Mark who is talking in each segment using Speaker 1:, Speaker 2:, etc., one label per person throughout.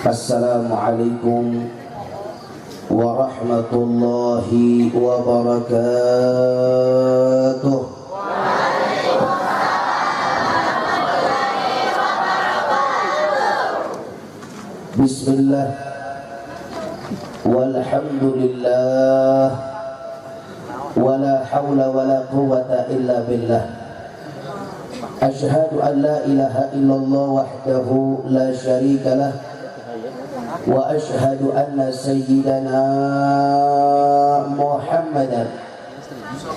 Speaker 1: Assalamualaikum warahmatullahi wabarakatuh. Bismillah walhamdulillah wala hawla wala quwwata illa billah. Ashhadu an la ilaha illallah wahdahu la syarika lah wa ashhadu anna sayyidana Muhammadan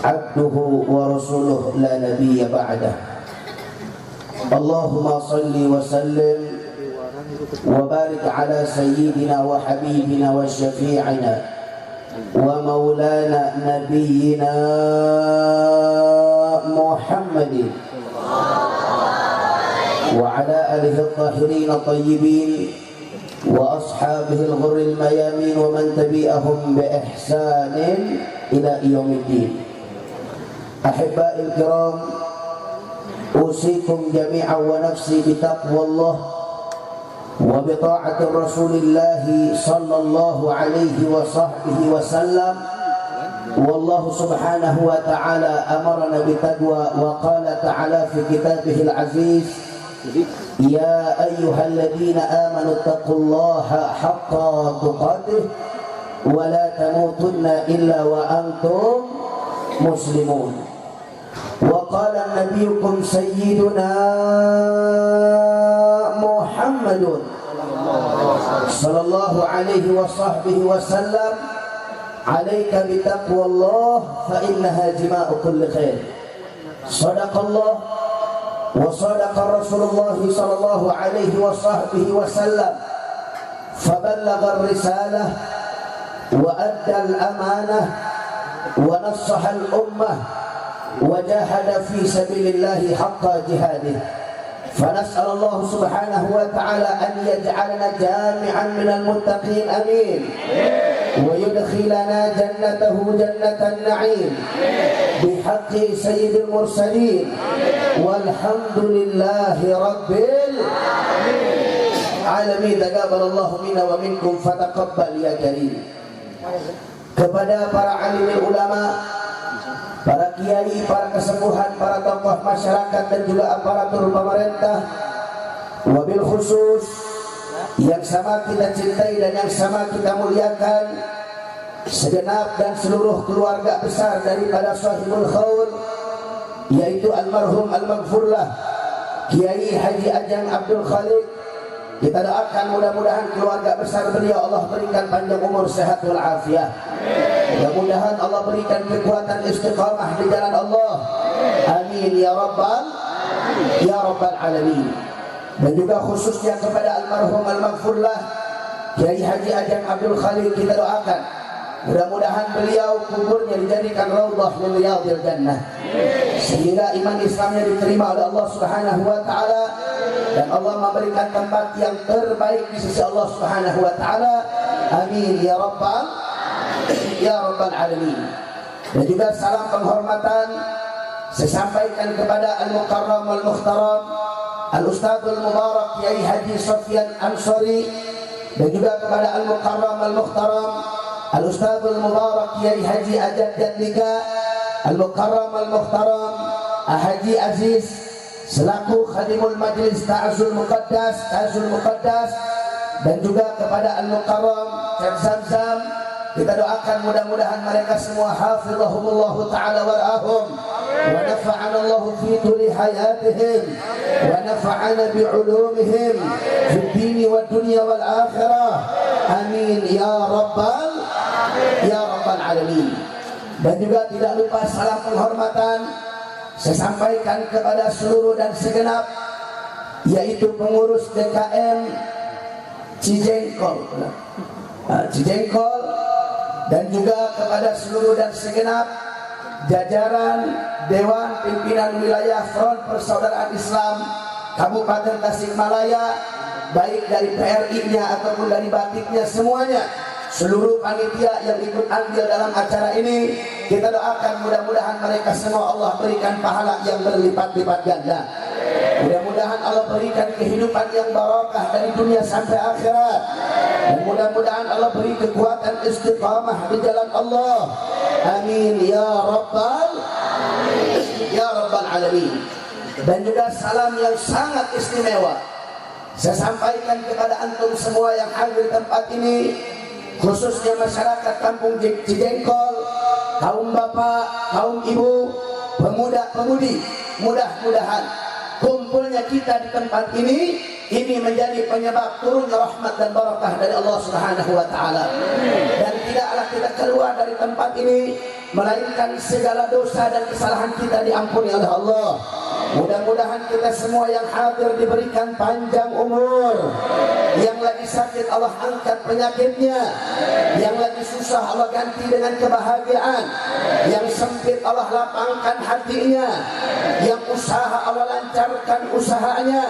Speaker 1: abduhu wa rasuluh la nabiyya ba'dah. Allahumma salli wa sallim wa barik ala sayyidina wa habibina wa syafi'ina wa maulana nabiyyina Muhammadin wa ala alihi at-tahirin at-tayyibin wa ashabihi al-ghurril mayamin wa man tabi'ahum bi ihsanin ila yaumiddin. Ahibba'il kiram, usikum jami'an wa nafsi bi taqwallah wa bi ta'ati Rasulillah sallallahu alaihi wa sahbihi wa sallam. Wallahu subhanahu wa ta'ala amarna bi taqwa wa qala ta'ala fi kitabihil aziz: Ya ayyuhalladzina amanu taqullaha haqqa tuqatih wa la tamutunna illa wa antum muslimun. Wa qala nabiyyukum sayyiduna Muhammadun sallallahu alaihi wa sahbihi wa sallam: Alaika bi taqwallah fa innaha jima'u kulli khair. Sadaqallah wa sadaqa Rasulullah sallallahu alaihi wa sahbihi wa sallam, faballagha ar-risalah wa adda al-amanah wa nassaha al-ummah wa jahada fi sabilillahi haqqa jihadih. فنسأل الله سبحانه وتعالى أن يجعلنا جامعا من المتقين آمين ويدخلنا جنته جنة النعيم بحق سيد المرسلين والحمد لله رب العالمين. تقبل الله منا ومنكم فتقبل يا كريم. Kepada para alim ulama, para kiai, para kesepuhan, para tokoh masyarakat dan juga aparatur pemerintah, wabil khusus yang sama kita cintai dan yang sama kita muliakan, segenap dan seluruh keluarga besar daripada sahibul khaul, yaitu almarhum al-maghfurlah Kiai Haji Ajeng Abdul Khaliq. Kita doakan mudah-mudahan keluarga besar beliau Allah berikan panjang umur, sehat wal afiat. Mudah-mudahan Allah berikan kekuatan istiqamah di jalan Allah. Amin ya rabbal alamin. Dan juga khususnya kepada almarhum al-maghfurlah Kiai Haji Ajeng Abdul Khaliq, kita doakan mudah-mudahan beliau kuburnya dijadikan raudhah min riyadil jannah, sehingga iman Islamnya diterima oleh Allah Subhanahu wa taala dan Allah memberikan tempat yang terbaik di sisi Allah Subhanahu wa taala. Amin ya rabbal alamin. Dan juga salam penghormatan saya sampaikan kepada al-mukarram wal-muhtaram al-ustadzul mubarak Kiai Haji Sofyan Ansori, dan juga kepada al-mukarram wal-muhtaram al-ustadzul mubarak Kiai Haji Ajat Jadlika, al-mukarram wal-muhtaram Haji Aziz selaku khadimul majlis Ta'zul Muqaddas, dan juga kepada al-mukarram Syekh Zamzam. Kita doakan mudah-mudahan mereka semua hafizahumullahu ta'ala warahum wa nafa'ana Allahu fi tuli hayatihim wa nafa'ana bi'ulumihim fi dini wa dunya wal akhirah. Amin ya rabbal alamin. Dan juga tidak lupa salam penghormatan saya sampaikan kepada seluruh dan segenap, yaitu pengurus DKM Cijengkol, dan juga kepada seluruh dan segenap jajaran Dewan Pimpinan Wilayah Front Persaudaraan Islam Kabupaten Tasikmalaya, baik dari PRI-nya ataupun dari Batiknya, semuanya, seluruh panitia yang ikut andil dalam acara ini, kita doakan mudah-mudahan mereka semua Allah berikan pahala yang berlipat-lipat ganda. Mudah-mudahan mudah-mudahan Allah berikan kehidupan yang barakah dari dunia sampai akhirat, dan mudah-mudahan Allah beri kekuatan istiqamah di jalan Allah. Amin ya rabbal alamin. Dan juga salam yang sangat istimewa saya sampaikan kepada antum semua yang hadir di tempat ini, khususnya masyarakat Kampung Cijengkol, kaum bapak, kaum ibu, pemuda-pemudi. Mudah-mudahan kumpulnya kita di tempat ini menjadi penyebab turunnya rahmat dan barakah dari Allah Subhanahu wa taala. Dan tidaklah kita keluar dari tempat ini melainkan segala dosa dan kesalahan kita diampuni oleh Allah. Mudah-mudahan kita semua yang hadir diberikan panjang umur. Yang lagi sakit Allah angkat penyakitnya, yang lagi susah Allah ganti dengan kebahagiaan, yang sempit Allah lapangkan hatinya, yang usaha Allah lancarkan usahanya,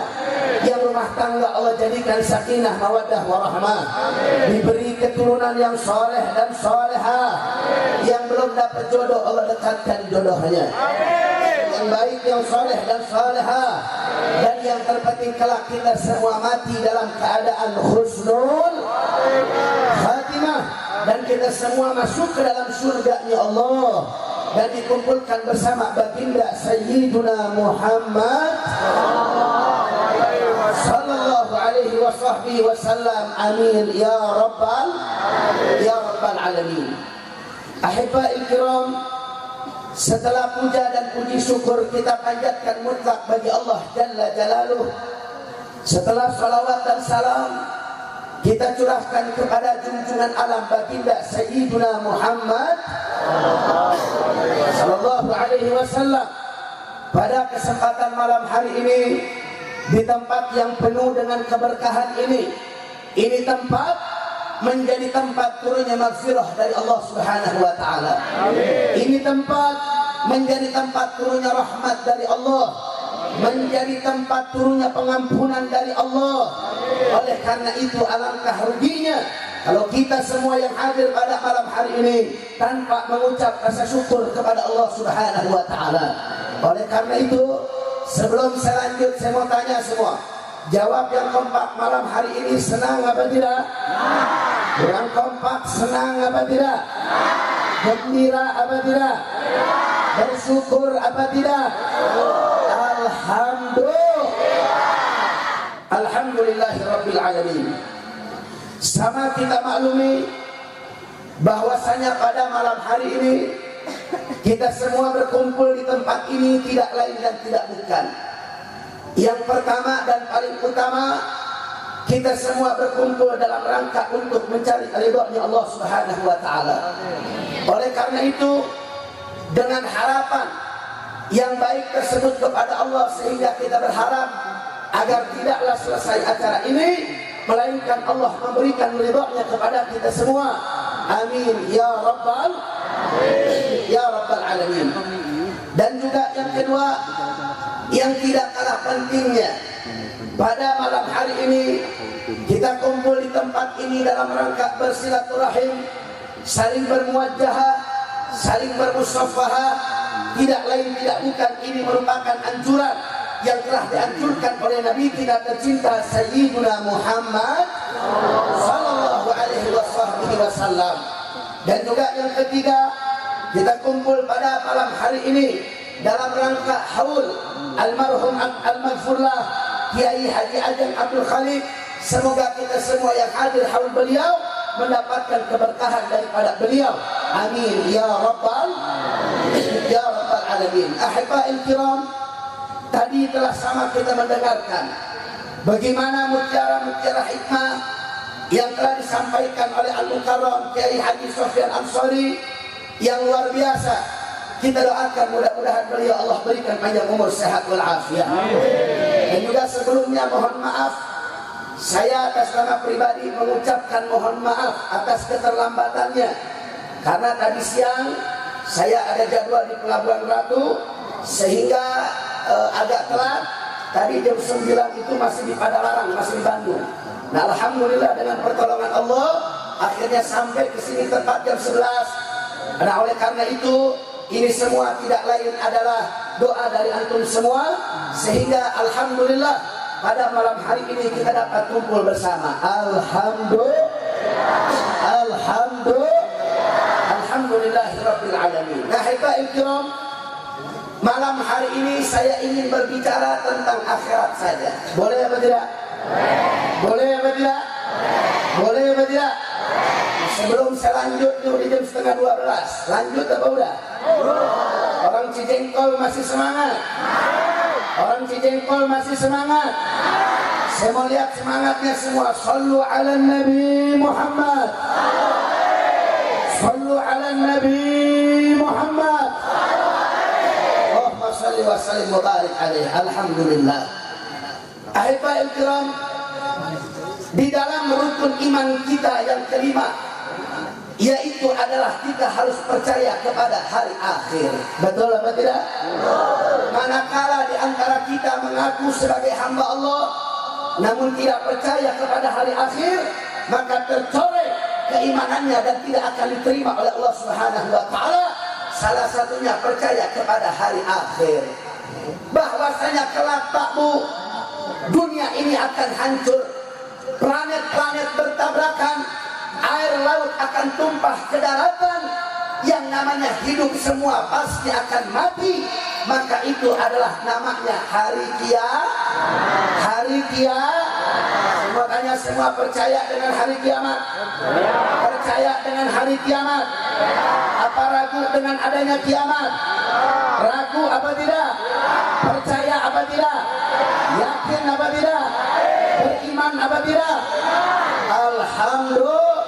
Speaker 1: yang rumah tangga Allah jadikan sakinah mawaddah warahmah, diberi keturunan yang soleh dan solehah, yang belum dapat jodoh Allah dekatkan jodohnya, yang baik, yang soleh dan salihah, dan yang terpenting kelak kita semua mati dalam keadaan husnul khatimah, dan kita semua masuk ke dalam surga-Nya Allah dan dikumpulkan bersama baginda Sayyiduna Muhammad sallallahu alaihi wasallam. Amin ya rabbal alamin. Ahibba'il kiram, setelah puja dan puji syukur kita panjatkan mutlak bagi Allah Jalla Jalaluh, setelah salawat dan salam kita curahkan kepada junjungan alam baginda Sayyiduna Muhammad sallallahu alaihi wasallam, pada kesempatan malam hari ini di tempat yang penuh dengan keberkahan ini tempat menjadi tempat turunnya maghfirah dari Allah Subhanahu wa taala. Ini tempat menjadi tempat turunnya rahmat dari Allah, menjadi tempat turunnya pengampunan dari Allah. Oleh karena itu alangkah ruginya kalau kita semua yang hadir pada malam hari ini tanpa mengucap rasa syukur kepada Allah Subhanahu wa taala. Oleh karena itu, sebelum saya lanjut, saya mau tanya semua, jawab yang kompak malam hari ini, senang apa tidak? Kurang kompak, senang apa tidak? Gembira apa tidak? Bersyukur apa tidak? Alhamdulillahirabbil alamin. Sama kita maklumi bahwasanya pada malam hari ini kita semua berkumpul di tempat ini tidak lain dan tidak bukan, yang pertama dan paling utama, kita semua berkumpul dalam rangka untuk mencari ridha-Nya Allah Subhanahu wa taala. Oleh karena itu, dengan harapan yang baik tersebut kepada Allah, sehingga kita berharap agar tidaklah selesai acara ini melainkan Allah memberikan ridha-Nya kepada kita semua. Amin ya rabbal alamin. Dan juga yang kedua, yang tidak kalah pentingnya, pada malam hari ini kita kumpul di tempat ini dalam rangka bersilaturahim, saling bermuwajahah, saling bermusafahah. Tidak lain tidak bukan, ini merupakan anjuran yang telah dianjurkan oleh Nabi kita tercinta Sayyiduna Muhammad sallallahu alaihi wasallam. Dan juga yang ketiga, kita kumpul pada malam hari ini dalam rangka haul almarhum al-maghfurlah Kiai Haji Ajeng Abdul Khaliq. Semoga kita semua yang hadir haul beliau mendapatkan keberkahan daripada beliau. Amin ya rabbal alamin. Ahibba'il kiram, tadi telah sama kita mendengarkan bagaimana mutiara-mutiara hikmah yang telah disampaikan oleh Al-Mukarram Kiai Haji Sofyan Ansori yang luar biasa. Kita doakan mudah-mudahan beliau Allah berikan panjang umur, sehat walafiat. Dan juga sebelumnya mohon maaf, saya atas nama pribadi mengucapkan mohon maaf atas keterlambatannya, karena tadi siang saya ada jadwal di Pelabuhan Ratu sehingga agak telat. Tadi jam 9 itu masih di Padalarang, masih di Bandung. Nah, alhamdulillah dengan pertolongan Allah akhirnya sampai ke sini tepat jam 11. Nah, oleh karena itu ini semua tidak lain adalah doa dari antum semua, sehingga alhamdulillah pada malam hari ini kita dapat kumpul bersama. Alhamdulillah. Alhamdulillahirabbil alamin. Nah, hadirin kiram, malam hari ini saya ingin berbicara tentang akhirat saja. Boleh apa tidak? Boleh apa tidak? Boleh apa tidak? Sebelum saya lanjut di jam setengah 12, lanjut apa udah? Orang Cijengkol masih semangat? Orang Cijengkol masih semangat? Saya mau lihat semangatnya semua. Sallu ala Nabi Muhammad. Sallu ala Nabi Muhammad. Allahumma salli wa sallim wa barik alaihi. Alhamdulillah. Ahibba'il kiram, di dalam rukun iman kita yang kelima, yaitu adalah kita harus percaya kepada hari akhir. Betul apa tidak? Manakala di antara kita mengaku sebagai hamba Allah namun tidak percaya kepada hari akhir, maka tercoreng keimanannya dan tidak akan diterima oleh Allah Subhanahu wa taala. Salah satunya percaya kepada hari akhir, bahwasanya kelak Pak Bu, dunia ini akan hancur, planet-planet bertabrakan, air laut akan tumpah ke daratan, yang namanya hidup semua pasti akan mati. Maka itu adalah namanya hari kiamat. Hari kiamat. Semua tanya, semua percaya dengan hari kiamat? Percaya dengan hari kiamat? Apa ragu dengan adanya kiamat? Ragu apa tidak? Percaya apa tidak? Yakin apa tidak? Beriman apa tidak? Alhamdulillah.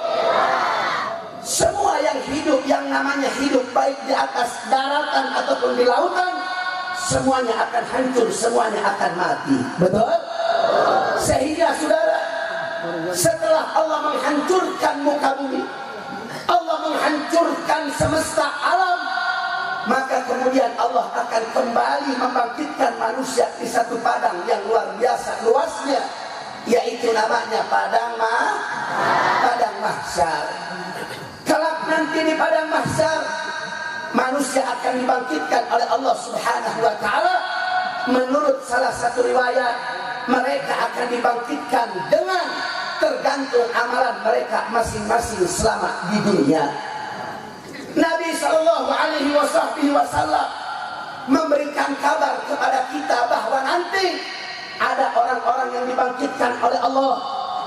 Speaker 1: Semua yang hidup, yang namanya hidup, baik di atas daratan ataupun di lautan, semuanya akan hancur, semuanya akan mati. Betul? Sehingga saudara, setelah Allah menghancurkan muka bumi, Allah menghancurkan semesta alam, maka kemudian Allah akan kembali membangkitkan manusia di satu padang yang luar biasa luasnya, yaitu namanya padang mahsyar. Kelak nanti di padang mahsyar, manusia akan dibangkitkan oleh Allah Subhanahu wa taala. Menurut salah satu riwayat, mereka akan dibangkitkan dengan tergantung amalan mereka masing-masing selama di dunia. Nabi sallallahu alaihi wasallam memberikan kabar kepada kita bahwa nanti ada orang-orang yang dibangkitkan oleh Allah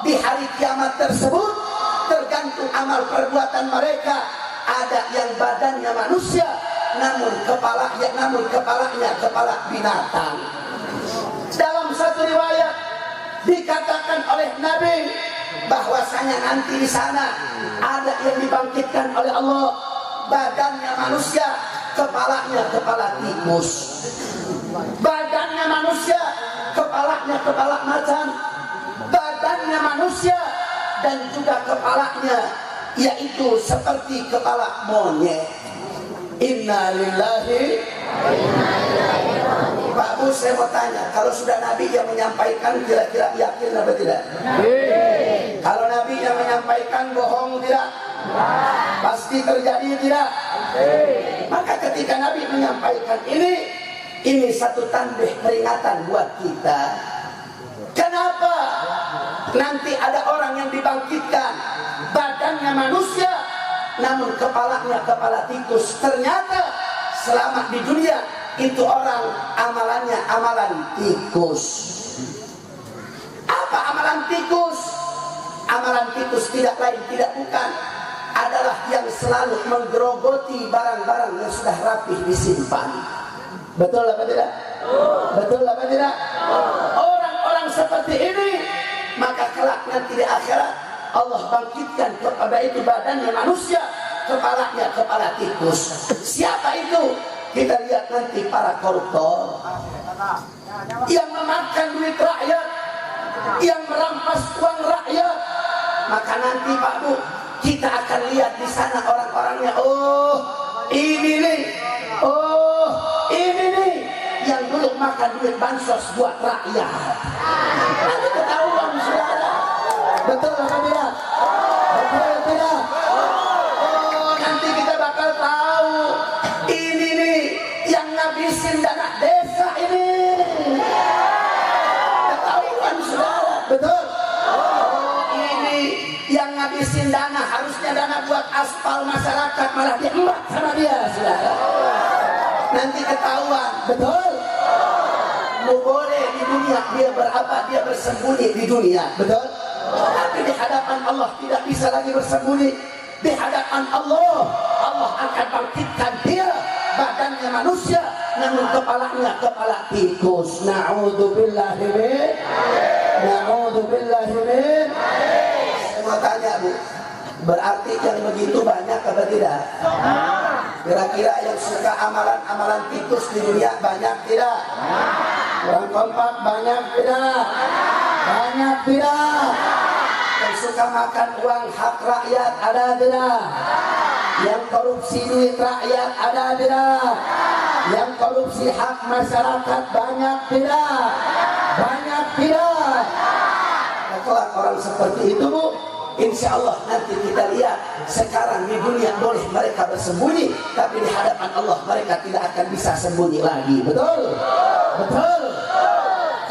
Speaker 1: di hari kiamat tersebut. Tergantung amal perbuatan mereka. Ada yang badannya manusia, namun kepalanya kepala binatang. Dalam satu riwayat dikatakan oleh Nabi bahwasanya nanti di sana ada yang dibangkitkan oleh Allah, badannya manusia, kepalanya kepala tikus. Badannya manusia, kepalanya kepala macan. Badannya manusia dan juga kepalanya yaitu seperti kepala monyet. Inna lillahi. Pak Bu, saya mau tanya, kalau sudah Nabi yang menyampaikan, kira-kira yakin apa tidak? Kalau Nabi yang menyampaikan, bohong tidak? Pasti terjadi tidak? Maka ketika Nabi menyampaikan ini satu tandih peringatan buat kita. Kenapa nanti ada orang yang dibangkitkan, badannya manusia, namun kepalanya kepala tikus? Ternyata selama di dunia itu orang amalannya amalan tikus. Apa amalan tikus? Amalan tikus tidak lain tidak bukan adalah yang selalu menggerogoti barang-barang yang sudah rapih disimpan. Betul apa tidak? Betul apa tidak? Orang-orang seperti ini, maka kelak nanti di akhirat Allah bangkitkan kepada itu badannya manusia, kepalanya kepala tikus. Siapa itu? Kita lihat nanti para koruptor yang memakan duit rakyat, yang merampas uang rakyat. Maka nanti Pak Bu, kita akan lihat di sana orang-orangnya. Oh, ini nih. Oh, ini nih yang dulu makan duit bansos buat rakyat. Nanti ketahuan saudara. Betul apa tidak? Betul atau tidak? Oh, nanti kita bakal tahu. Ini nih yang ngabisin dana desa ini. Ketahuan. ngabisin dana, harusnya dana buat aspal masyarakat malah diembat sama dia, saudara. Nanti ketahuan, betul? Mau boleh di dunia dia berapa, dia bersembunyi di dunia, betul? Tapi di hadapan Allah tidak bisa lagi bersembunyi. Di hadapan Allah, Allah akan bangkitkan dia, badannya manusia, namun kepalanya kepala tikus. Na'udzubillahi min. Na'udzubillahi min. Saya mau tanya, Bu, berarti yang begitu banyak atau tidak? Kira-kira yang suka amalan-amalan tikus di dunia banyak tidak? Orang kompak banyak tidak? Banyak tidak? Yang suka makan uang hak rakyat ada tidak? Yang korupsi duit rakyat ada tidak? Yang korupsi hak masyarakat banyak tidak? Banyak tidak? Nah, kalau orang seperti itu, Bu, insya Allah nanti kita lihat. Sekarang di dunia boleh mereka bersembunyi, tapi di hadapan Allah mereka tidak akan bisa sembunyi lagi. Betul? Betul.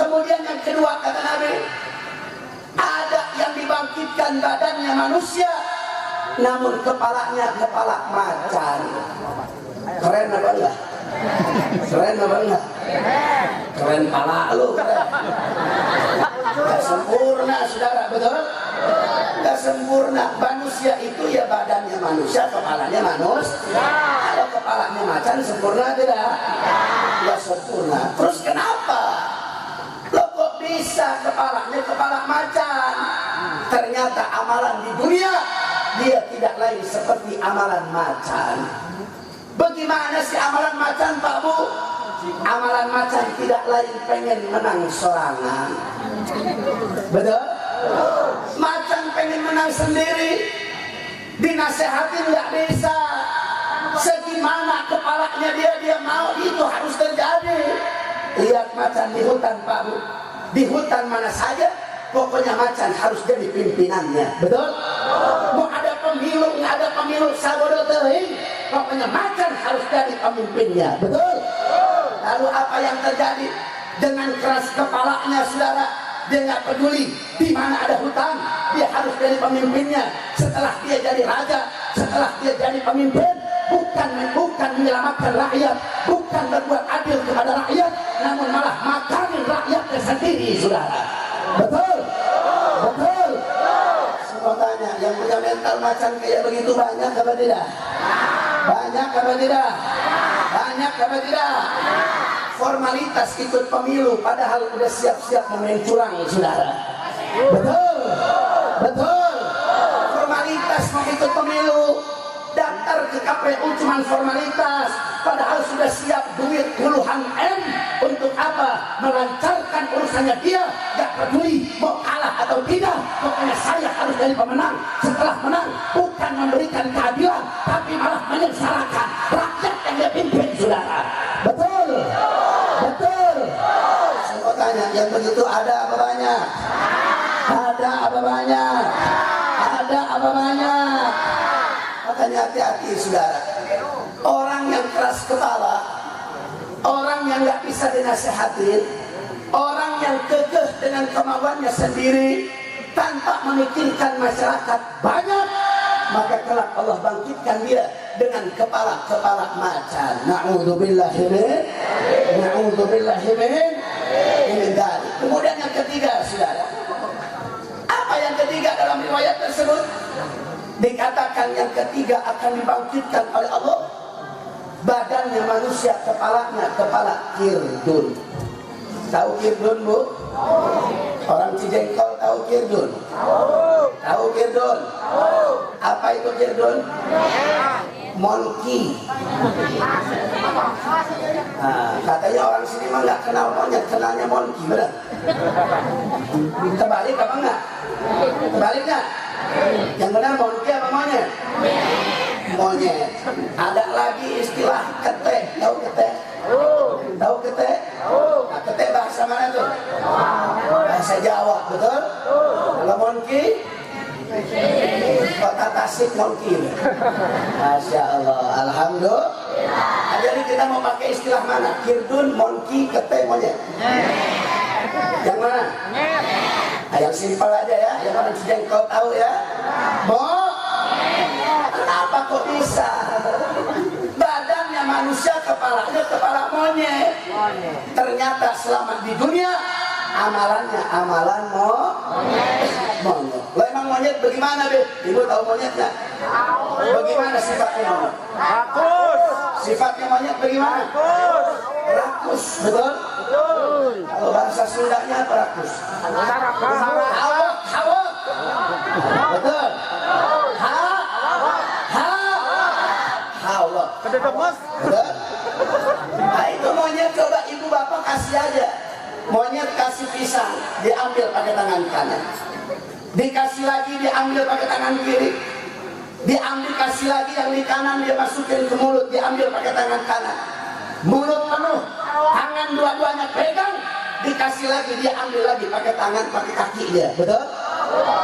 Speaker 1: Kemudian yang kedua kata Nabi, ada yang dibangkitkan badannya manusia, namun kepalanya kepala macan. Keren apa enggak? Keren apa enggak? Keren pala lu. Gak sempurna, saudara, betul? Gak sempurna. Manusia itu ya badannya manusia, kepalanya manusia. Kalau kepalanya macan sempurna tidak? Gak sempurna. Terus kenapa? Lo kok bisa kepalanya kepala macan? Ternyata amalan di dunia dia tidak lain seperti amalan macan. Bagaimana sih amalan macan, Pak Bu? Amalan macan tidak lain pengen menang sorangan. Betul? Macan pengen menang sendiri, dinasehatin nggak bisa. Segimana kepalanya dia mau, itu harus terjadi. Lihat macan di hutan, Pak Bu. Di hutan mana saja, pokoknya macan harus jadi pimpinannya. Betul? Mau ada pemilu, nggak ada pemilu, sabodo teuing, pokoknya macan harus jadi pemimpinnya. Betul? Lalu apa yang terjadi? Dengan keras kepalanya, saudara, dia nggak peduli di mana ada hutan, dia harus jadi pemimpinnya. Setelah dia jadi raja, setelah dia jadi pemimpin, bukan menyelamatkan rakyat, bukan berbuat adil kepada rakyat, namun malah makanin rakyatnya sendiri, saudara. Betul? Betul? Semua tanya, yang punya mental macan kayak begitu banyak apa tidak? Banyak apa tidak? Banyak apa tidak? Formalitas ikut pemilu, padahal udah siap-siap main curang, saudara. Betul? Betul? Formalitas mau ikut pemilu, daftar ke KPU cuma formalitas, padahal sudah siap duit puluhan M. Untuk apa? Melancarkan urusannya dia, gak peduli mau kalah atau tidak, pokoknya saya harus jadi pemenang. Setelah menang, bukan memberikan keadilan, tapi malah menyengsarakan rakyat yang dia pimpin, saudara. Betul? Betul? Saya mau tanya, yang begitu ada apa banyak? Ada apa banyak? Ada apa banyak? Makanya hati-hati, saudara. Orang yang keras kepala, orang yang gak bisa dinasehatin, orang yang kekeh dengan kemauannya sendiri tanpa memikirkan masyarakat banyak, maka kelak Allah bangkitkan dia dengan kepala-kepala macan. Na'udzubillahi min. Na'udzubillahi min. Ini dari. Kemudian yang ketiga, saudara. Apa yang ketiga dalam riwayat tersebut? Dikatakan yang ketiga akan dibangkitkan oleh Allah, badannya manusia, kepalanya kepala kirdun. Tahu kirdun, Bu? Orang Cijengkol tahu kirdun? Tahu kirdun? Apa itu kirdun? Monkey. Nah, katanya orang sini mah nggak kenal monyet, kenalnya monkey, benar? Terbalik apa enggak? Terbalik nggak? Yang benar monkey apa monyet? Monyet. Ada lagi istilah ketek. Tahu ketek? Tahu ketek? Nah, ketek bahasa mana tuh? Bahasa Jawa, betul? Kalau monkey? Kota Tasik monkey. Masya Allah, alhamdulillah. Nah, jadi kita mau pakai istilah mana? Kirdun, monkey, ketek, monyet. Yang mana? Nah, yang simpel aja ya, yang mana Cijengkol tahu ya. Kenapa kok bisa? Badannya manusia, kepalanya kepala monyet. Ternyata selama di dunia amalannya amalan monyet. Lo emang monyet bagaimana, Be? Ibu tahu monyet nggak? Bagaimana sifatnya monyet?
Speaker 2: Rakus.
Speaker 1: Sifatnya monyet bagaimana? Rakus, betul? Kalau bahasa Sundanya apa rakus? Hawak, hawak. Betul? Hawak. Betul? Nah itu monyet, coba ibu bapak kasih aja. Monyet kasih pisang, diambil pakai tangan kanan. Dikasih lagi, diambil pakai tangan kiri. Diambil, kasih lagi yang di kanan, dia masukin ke mulut, diambil pakai tangan kanan. Mulut penuh, tangan dua-duanya pegang, dikasih lagi, dia ambil lagi pakai tangan, pakai kaki dia, betul?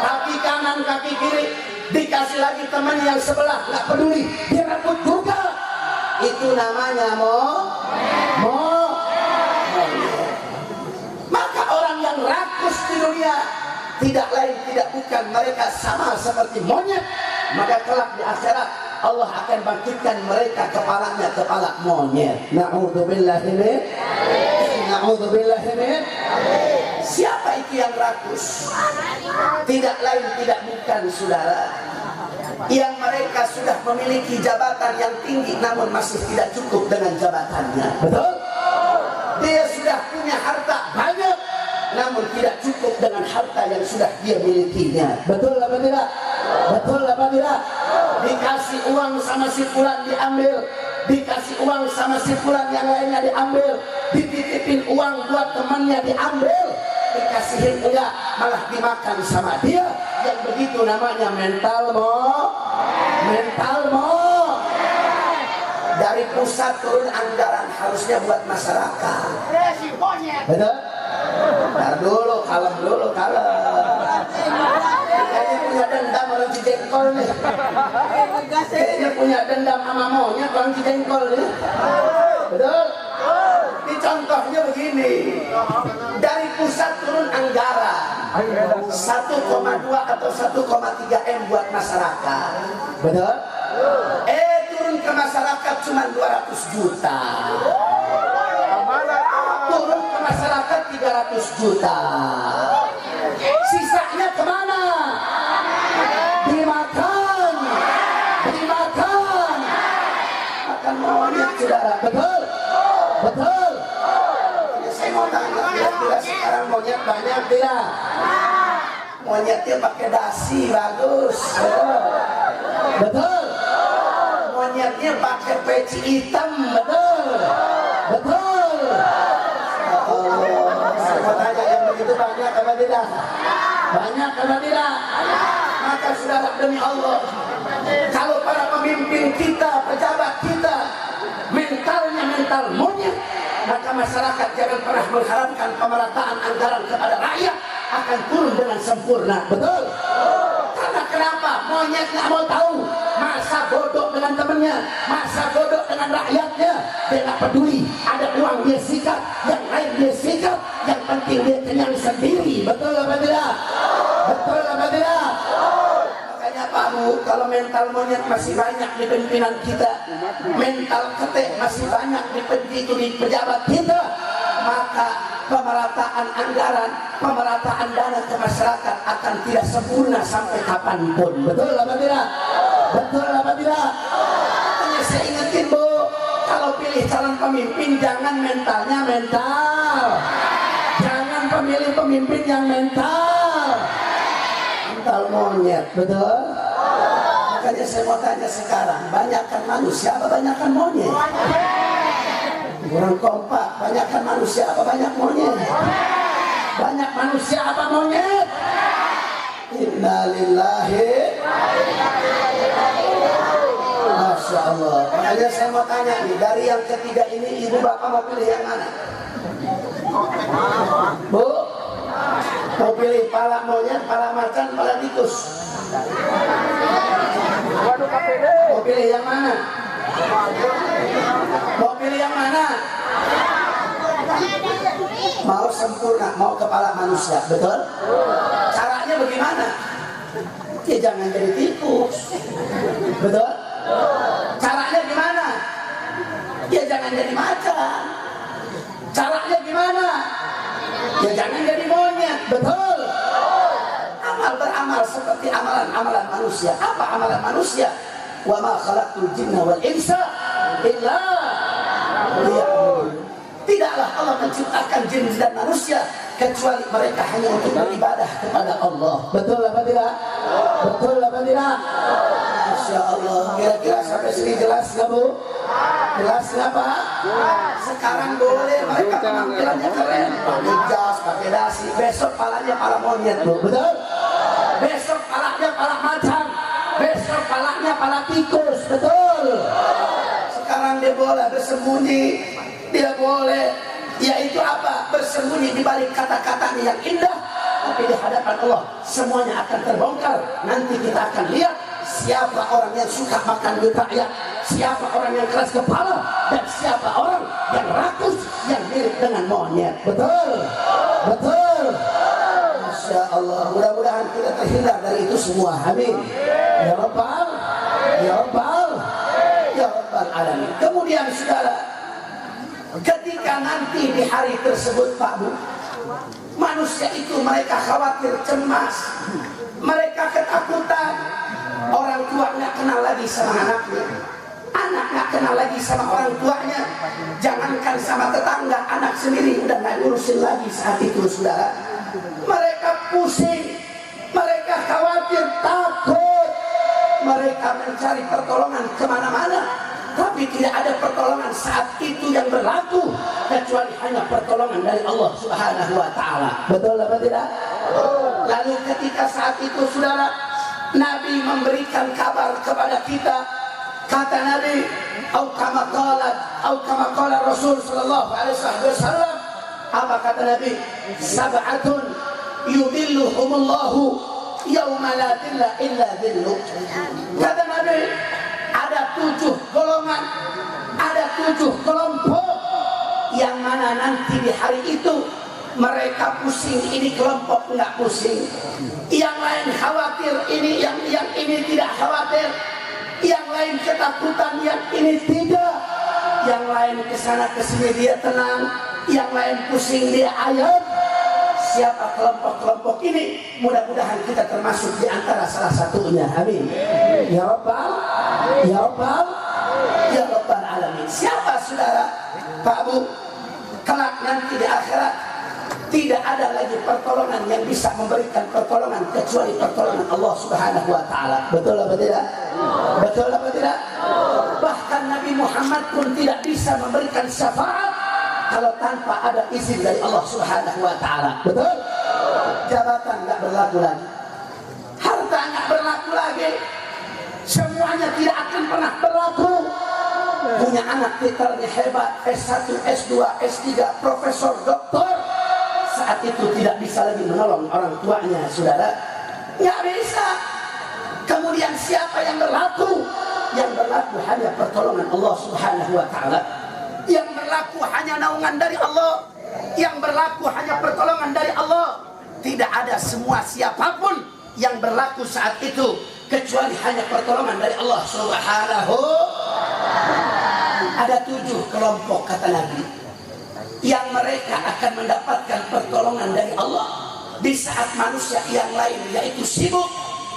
Speaker 1: Kaki kanan, kaki kiri, dikasih lagi teman yang sebelah, nggak peduli, dia rebut juga. Itu namanya Maka orang yang rakus di dunia tidak lain tidak bukan mereka sama seperti monyet. Maka kelak di akhirat Allah akan bangkitkan mereka kepalanya kepala monyet. Na'udzubillahi min. Na'udzubillahi min. Siapa itu yang rakus? Tidak lain tidak bukan saudara, yang mereka sudah memiliki jabatan yang tinggi namun masih tidak cukup dengan jabatannya. Betul? Dia sudah punya harta banyak namun tidak cukup dengan harta yang sudah dia milikinya. Betul apa tidak? Betul apa tidak? Dikasih uang sama si fulan diambil, dikasih uang sama si fulan yang lainnya diambil, dititipin uang buat temannya diambil, dikasihin enggak, malah dimakan sama dia. Yang begitu namanya mental dari pusat turun anggaran harusnya buat masyarakat. Betul? Ntar dulu, kalem dulu, kalem. Kayaknya punya dendam orang Cijengkol nih. Kayaknya punya dendam sama monyet orang Cijengkol nih. Betul? Ini contohnya begini. Dari pusat turun anggaran 1,2 atau 1,3 M buat masyarakat. Betul? Turun ke masyarakat cuma 200 juta. Turun ke masyarakat 300 juta. Sisanya kemana? Dimakan. Makan monyet, saudara. Betul? Betul. Saya mau tanya, kira-kira sekarang monyet banyak tidak? Monyetnya pakai dasi, bagus. Betul. Monyetnya pakai peci hitam, betul. Betul. Saya mau tanya, yang begitu banyak apa tidak? Banyak apa tidak? Maka saudara, demi Allah, kalau para pemimpin kita, pejabat kita mentalnya mental monyet, maka masyarakat jangan pernah mengharapkan pemerataan anggaran kepada rakyat akan turun dengan sempurna. Betul? Karena kenapa? Monyet nggak mau tahu masa bodoh dengan temannya, masa bodoh dengan rakyatnya. Dia nggak peduli, ada uang dia sikat, yang lain dia sikat, yang penting dia kenyang sendiri. Betul apa tidak? Betul apa tidak? Makanya Pak Bu, kalau mental monyet masih banyak di pimpinan kita, mental ketek masih banyak di pejabat kita, maka pemerataan anggaran, pemerataan dana ke masyarakat akan tidak sempurna sampai kapanpun. Betul apa tidak? Betul apa tidak? Makanya saya ingetin Bu, kalau pilih calon pemimpin jangan mentalnya mental, jangan pemilih pemimpin yang mental monyet. Betul? Makanya saya mau tanya sekarang, banyakkan manusia apa banyakkan monyet? Kurang kompak, banyakkan manusia apa banyak monyet? Banyak manusia apa monyet? Innalillahi. Masya Allah. Makanya saya mau tanya nih, dari yang ketiga ini ibu bapak mau pilih yang mana? Bu, mau pilih pala monyet, pala macan, pala tikus? Mau pilih yang mana? Mau pilih yang mana? Mau sempurna, mau kepala manusia, betul? Caranya bagaimana? Ya jangan jadi tikus. Betul? Caranya gimana? Ya jangan jadi macan. Caranya gimana? Ya jangan jadi monyet. Betul? Amal beramal seperti amalan-amalan manusia. Apa amalan manusia? Wa ma khalaqtul jinna wal insa illa liya'budun. Tidaklah Allah menciptakan jin dan manusia kecuali mereka hanya untuk beribadah kepada Allah. Betul apa tidak? Betul apa tidak? Masya Allah. Kira-kira sampai sini jelas nggak Bu? Jelas nggak Pak? Sekarang boleh mereka penampilannya keren, pakai jas, pakai dasi. Besok palanya pala monyet Bu. Betul? Besok palanya pala macan. Besok palanya pala tikus. Betul? Sekarang dia boleh bersembunyi. Dia boleh, yaitu apa? Bersembunyi di balik kata-katanya yang indah, tapi di hadapan Allah semuanya akan terbongkar. Nanti kita akan lihat siapa orang yang suka makan duit rakyat, siapa orang yang keras kepala, dan siapa orang yang rakus, yang mirip dengan monyet. Betul? Betul? Masya Allah. Mudah-mudahan kita terhindar dari itu semua. Amin. Ya Rabbal, ya Rabbal, ya Rabbal alamin. Kemudian saudara, ketika nanti di hari tersebut Pak Bu, manusia itu mereka khawatir, cemas, mereka ketakutan. Orang tua nggak kenal lagi sama anaknya, anak nggak kenal lagi sama orang tuanya, jangankan sama tetangga, anak sendiri udah nggak ngurusin lagi saat itu saudara. Mereka pusing, mereka khawatir, takut, mereka mencari pertolongan kemana-mana. Tapi tidak ada pertolongan saat itu yang berlaku kecuali hanya pertolongan dari Allah Subhanahu wa taala. Betul apa tidak? Lalu ketika saat itu saudara, Nabi memberikan kabar kepada kita. Kata Nabi, au kama qala Rasul sallallahu alaihi wasallam. Apa kata Nabi? Sab'atun yudhilluhumullahu yauma la dhilla illa dhilluh. Kata Nabi, ada 7 golongan, ada 7 kelompok yang mana nanti di hari itu mereka pusing, ini kelompok enggak pusing, yang lain khawatir, ini yang ini tidak khawatir, yang lain ketakutan, yang ini tidak, yang lain kesana kesini dia tenang, yang lain pusing dia ayam. Siapa kelompok-kelompok ini? Mudah-mudahan kita termasuk di antara salah satunya. Amin. Ya Rabbal, ya Rabbal, ya Rabbal alamin. Siapa saudara? Pak Bu, kelak nanti di akhirat tidak ada lagi pertolongan yang bisa memberikan pertolongan kecuali pertolongan Allah Subhanahu wa taala. Betul apa tidak? Betul apa tidak? Bahkan Nabi Muhammad pun tidak bisa memberikan syafaat kalau tanpa ada izin dari Allah Subhanahu wa taala. Betul? Jabatan enggak berlaku lagi. Harta enggak berlaku lagi. Semuanya tidak akan pernah berlaku. Punya anak titelnya hebat, S1, S2, S3, profesor, doktor, saat itu tidak bisa lagi menolong orang tuanya, saudara. Enggak bisa. Kemudian siapa yang berlaku? Yang berlaku hanya pertolongan Allah Subhanahu wa taala. Yang berlaku hanya naungan dari Allah, yang berlaku hanya pertolongan dari Allah. Tidak ada semua siapapun yang berlaku saat itu kecuali hanya pertolongan dari Allah Subhanahu. Ada 7 kelompok kata Nabi yang mereka akan mendapatkan pertolongan dari Allah di saat manusia yang lain yaitu sibuk.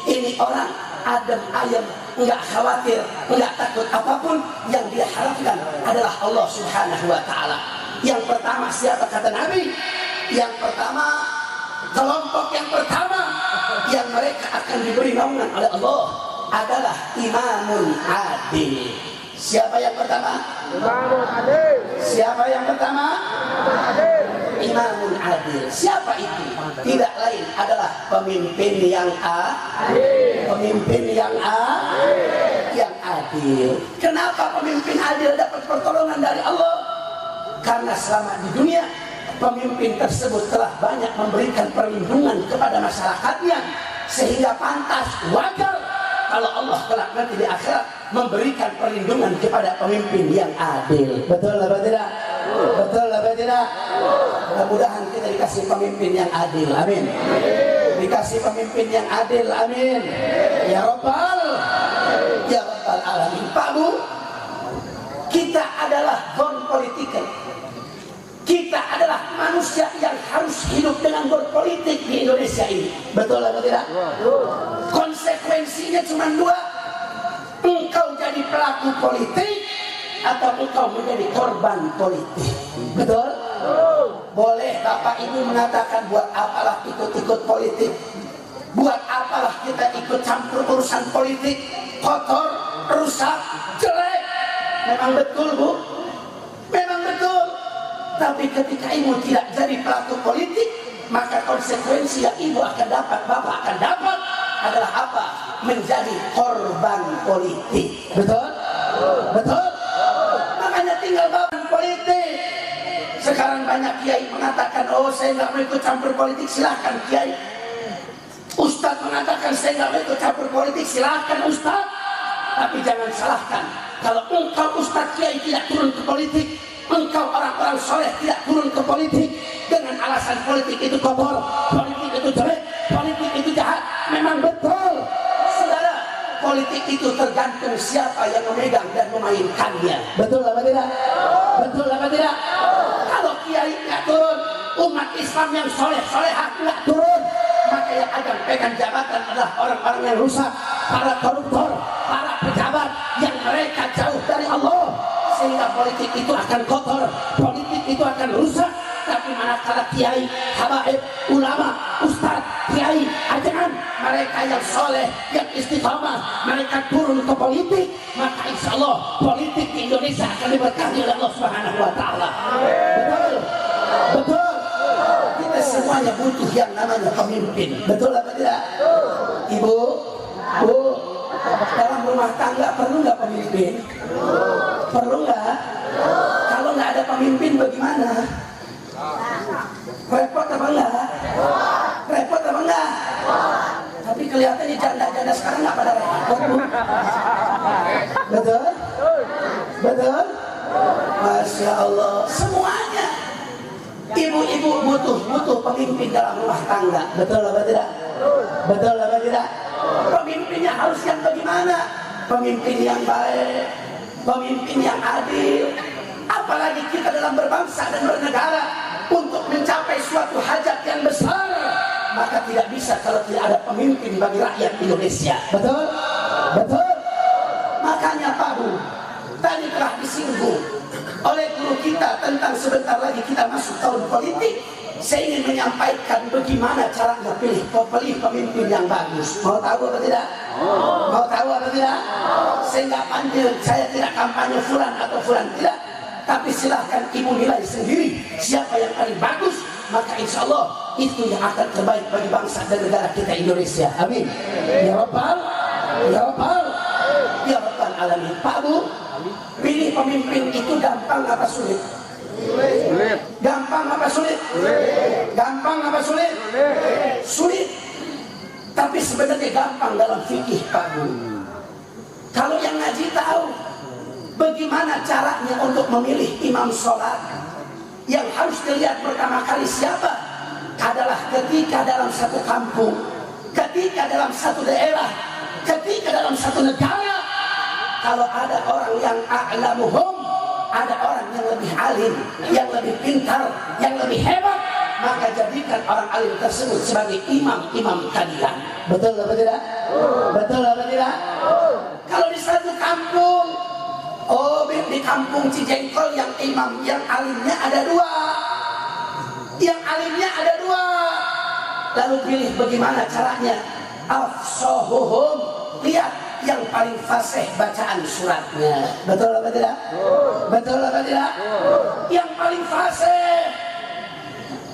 Speaker 1: Ini orang adem ayem, enggak khawatir, enggak takut apapun. Yang dia harapkan adalah Allah Subhanahu wa taala. Yang pertama siapa kata Nabi? Yang pertama, kelompok yang pertama yang mereka akan diberi naungan oleh Allah adalah imamun adil. Siapa yang pertama? Imamun adil. Siapa yang pertama? Imamun adil. Imamun adil. Siapa itu? Tidak lain adalah pemimpin yang adil. Pemimpin yang adil. Yang adil. Kenapa pemimpin adil dapat pertolongan dari Allah? Karena selama di dunia pemimpin tersebut telah banyak memberikan perlindungan kepada masyarakatnya, sehingga pantas, wajar kalau Allah kelak nanti di akhirat memberikan perlindungan kepada pemimpin yang adil. Betul apa tidak? Betul apa tidak? Mudah-mudahan kita dikasih pemimpin yang adil. Amin. dikasih pemimpin yang adil, amin ya rabbal alamin. Pak Bu, kita adalah non-political. Kita adalah manusia yang harus hidup dengan berpolitik di Indonesia ini. Betul atau tidak? Konsekuensinya cuma dua. Engkau jadi pelaku politik atau engkau menjadi korban politik. Betul? Boleh Bapak Ibu mengatakan buat apalah ikut-ikut politik, buat apalah kita ikut campur urusan politik, kotor, rusak, jelek. Memang betul Bu, memang betul. Tapi ketika ibu tidak jadi pelaku politik, maka konsekuensi yang ibu akan dapat, bapak akan dapat adalah apa? Menjadi korban politik. Betul? Betul? Makanya tinggal bapak politik. Sekarang banyak kiai mengatakan, oh saya nggak mau ikut campur politik, silahkan kiai. Ustadz mengatakan saya nggak mau ikut campur politik, silahkan Ustadz. Tapi jangan salahkan, kalau engkau Ustadz kiai tidak turun ke politik, engkau orang-orang soleh tidak turun ke politik dengan alasan politik itu kotor, politik itu jelek, politik itu jahat. Memang betul, saudara, politik itu tergantung siapa yang memegang dan memainkannya. Betul apa tidak? Betul apa tidak? Kalau kiai nggak turun, umat Islam yang soleh-solehah nggak turun, maka yang akan pegang jabatan adalah orang-orang yang rusak, para koruptor, para pejabat yang mereka jauh dari Allah. Sehingga politik itu akan kotor, politik itu akan rusak. Tapi manakala kiai, habaib, ulama, ustadz, kiai, ajaran, mereka yang soleh, yang istiqamah, mereka turun ke politik, maka insya Allah politik di Indonesia akan diberkahi oleh Allah Subhanahu Wa Taala. Betul, betul. Kita semuanya butuh yang namanya pemimpin. Betul apa tidak? Ibu, Bu, dalam rumah tangga perlu nggak pemimpin? Perlu nggak? Kalau nggak ada pemimpin bagaimana? Repot apa enggak? Repot apa enggak? Tapi kelihatannya janda-janda sekarang nggak pada repot. Betul? Betul? Masya Allah. Semuanya. Ibu-ibu butuh pemimpin dalam rumah tangga. Betul apa tidak? Betul apa tidak? Pemimpinnya harus yang bagaimana? Pemimpin yang baik, pemimpin yang adil. Apalagi kita dalam berbangsa dan bernegara untuk mencapai suatu hajat yang besar, maka tidak bisa kalau tidak ada pemimpin bagi rakyat Indonesia. Betul? Betul? Makanya Pak Bu, tadi telah disinggung oleh guru kita tentang sebentar lagi kita masuk tahun politik. Saya ingin menyampaikan bagaimana caranya pilih pemimpin yang bagus. Mau tahu atau tidak? Mau tahu atau tidak? Saya nggak panggil, saya tidak kampanye fulan atau fulan, tidak. Tapi silahkan ibu nilai sendiri siapa yang paling bagus, maka insya Allah itu yang akan terbaik bagi bangsa dan negara kita Indonesia. Amin. Ya Rabbal, ya Rabbal, ya Rabbal alamin. Pak Bu, pilih pemimpin itu gampang apa sulit? Sulit. Gampang apa sulit? Sulit. Gampang apa sulit? Sulit. Sulit. Tapi sebenarnya gampang dalam fikih Pak Bu. Kalau yang ngaji tahu bagaimana caranya untuk memilih imam sholat. Yang harus dilihat pertama kali siapa? Adalah ketika dalam satu kampung, ketika dalam satu daerah, ketika dalam satu negara, kalau ada orang yang a'lamuhum, ada orang yang lebih alim, yang lebih pintar, yang lebih hebat, maka jadikan orang alim tersebut sebagai imam-imam kalian. Betul atau tidak? Betul atau tidak? Kalau di satu kampung, oh di kampung Cijengkol yang imam, yang alimnya ada dua, yang alimnya ada dua, lalu pilih bagaimana caranya. Afsahuhum, lihat yang paling fasih bacaan suratnya. Betul apa tidak? Betul apa tidak? Yang paling fasih.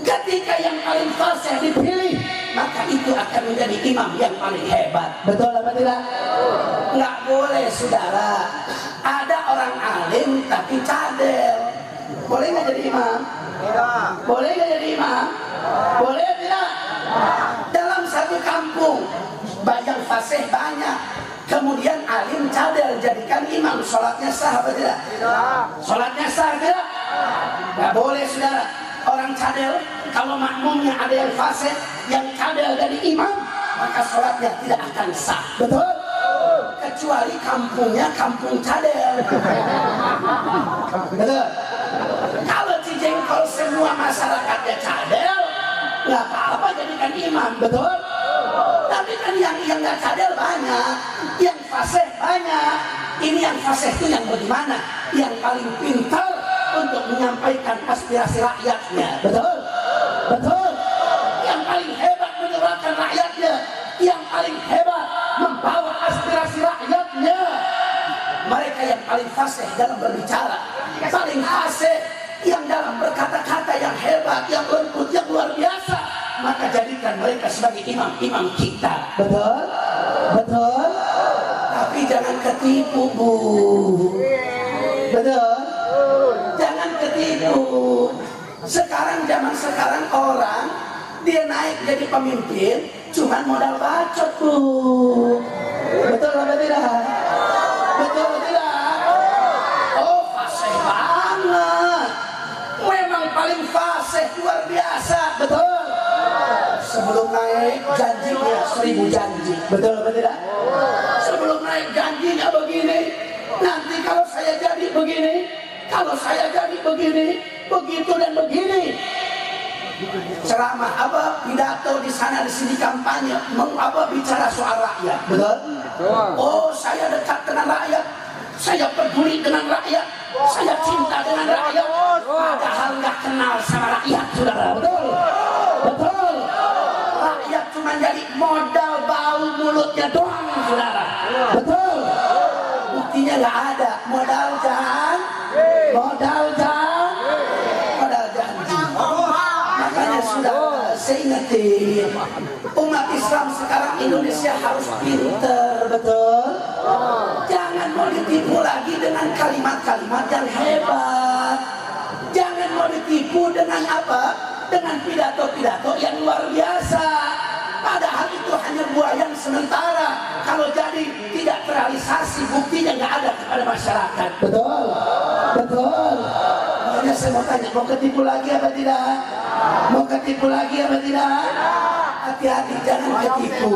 Speaker 1: Ketika yang paling fasih dipilih, maka itu akan menjadi imam yang paling hebat. Betul apa tidak? Nggak boleh saudara, ada orang alim tapi cadel. Boleh nggak jadi imam? Boleh nggak jadi imam? Boleh tidak? Dalam satu kampung banyak fasih banyak, kemudian alim cadel jadikan imam, sholatnya sah apa tidak? Sholatnya sah tidak? Nggak boleh saudara. Orang cadel kalau makmumnya ada yang fasih, yang cadel jadi imam, maka sholatnya tidak akan sah. Betul? Kecuali kampungnya kampung cadel. Betul? Kalau Cijengkol semua masyarakatnya cadel, nggak apa-apa jadikan imam. Betul? Tapi kan yang nggak cadel banyak, yang fasih banyak. Ini yang fasih itu yang bagaimana? Yang paling pintar untuk menyampaikan aspirasi rakyatnya. Betul? Betul? Yang paling hebat menyuarakan rakyatnya, yang paling hebat membawa aspirasi rakyatnya. Mereka yang paling fasih dalam berbicara, paling fasih yang dalam berkata-kata yang hebat, yang lembut, yang luar biasa. Maka jadikan mereka sebagai imam-imam kita. Betul? Betul? Tapi jangan ketipu, Bu. Betul? Jangan ketipu. Sekarang, zaman sekarang orang dia naik jadi pemimpin cuman modal bacot, Bu. Betul apa tidak? Betul apa tidak? Oh, fasih banget. Memang paling fasih luar biasa. Betul? Sebelum naik janjinya 1000 janji. Betul apa tidak? Sebelum naik janjinya begini. Nanti kalau saya jadi begini, kalau saya jadi begini, begitu dan begini. Ceramah apa, pidato di sana di sini, kampanye, bicara soal rakyat. Betul? Oh, saya dekat dengan rakyat, saya peduli dengan rakyat, saya cinta dengan rakyat. Padahal nggak kenal sama rakyat, saudara. Betul? Betul? Rakyat cuma jadi modal bau mulutnya doang, saudara. Betul? Buktinya nggak ada. Modal janji. Makanya sudah saya ingetin, umat Islam sekarang Indonesia harus pinter. Betul? Jangan mau ditipu lagi dengan kalimat-kalimat yang hebat. Jangan mau ditipu dengan apa? Dengan pidato-pidato yang luar biasa. Padahal itu hanya buayan sementara. Kalau jadi tidak terrealisasi, buktinya nggak ada kepada masyarakat. Betul? Betul? Makanya saya mau tanya, mau ketipu lagi apa tidak? Mau ketipu lagi apa tidak? Hati-hati, jangan ketipu.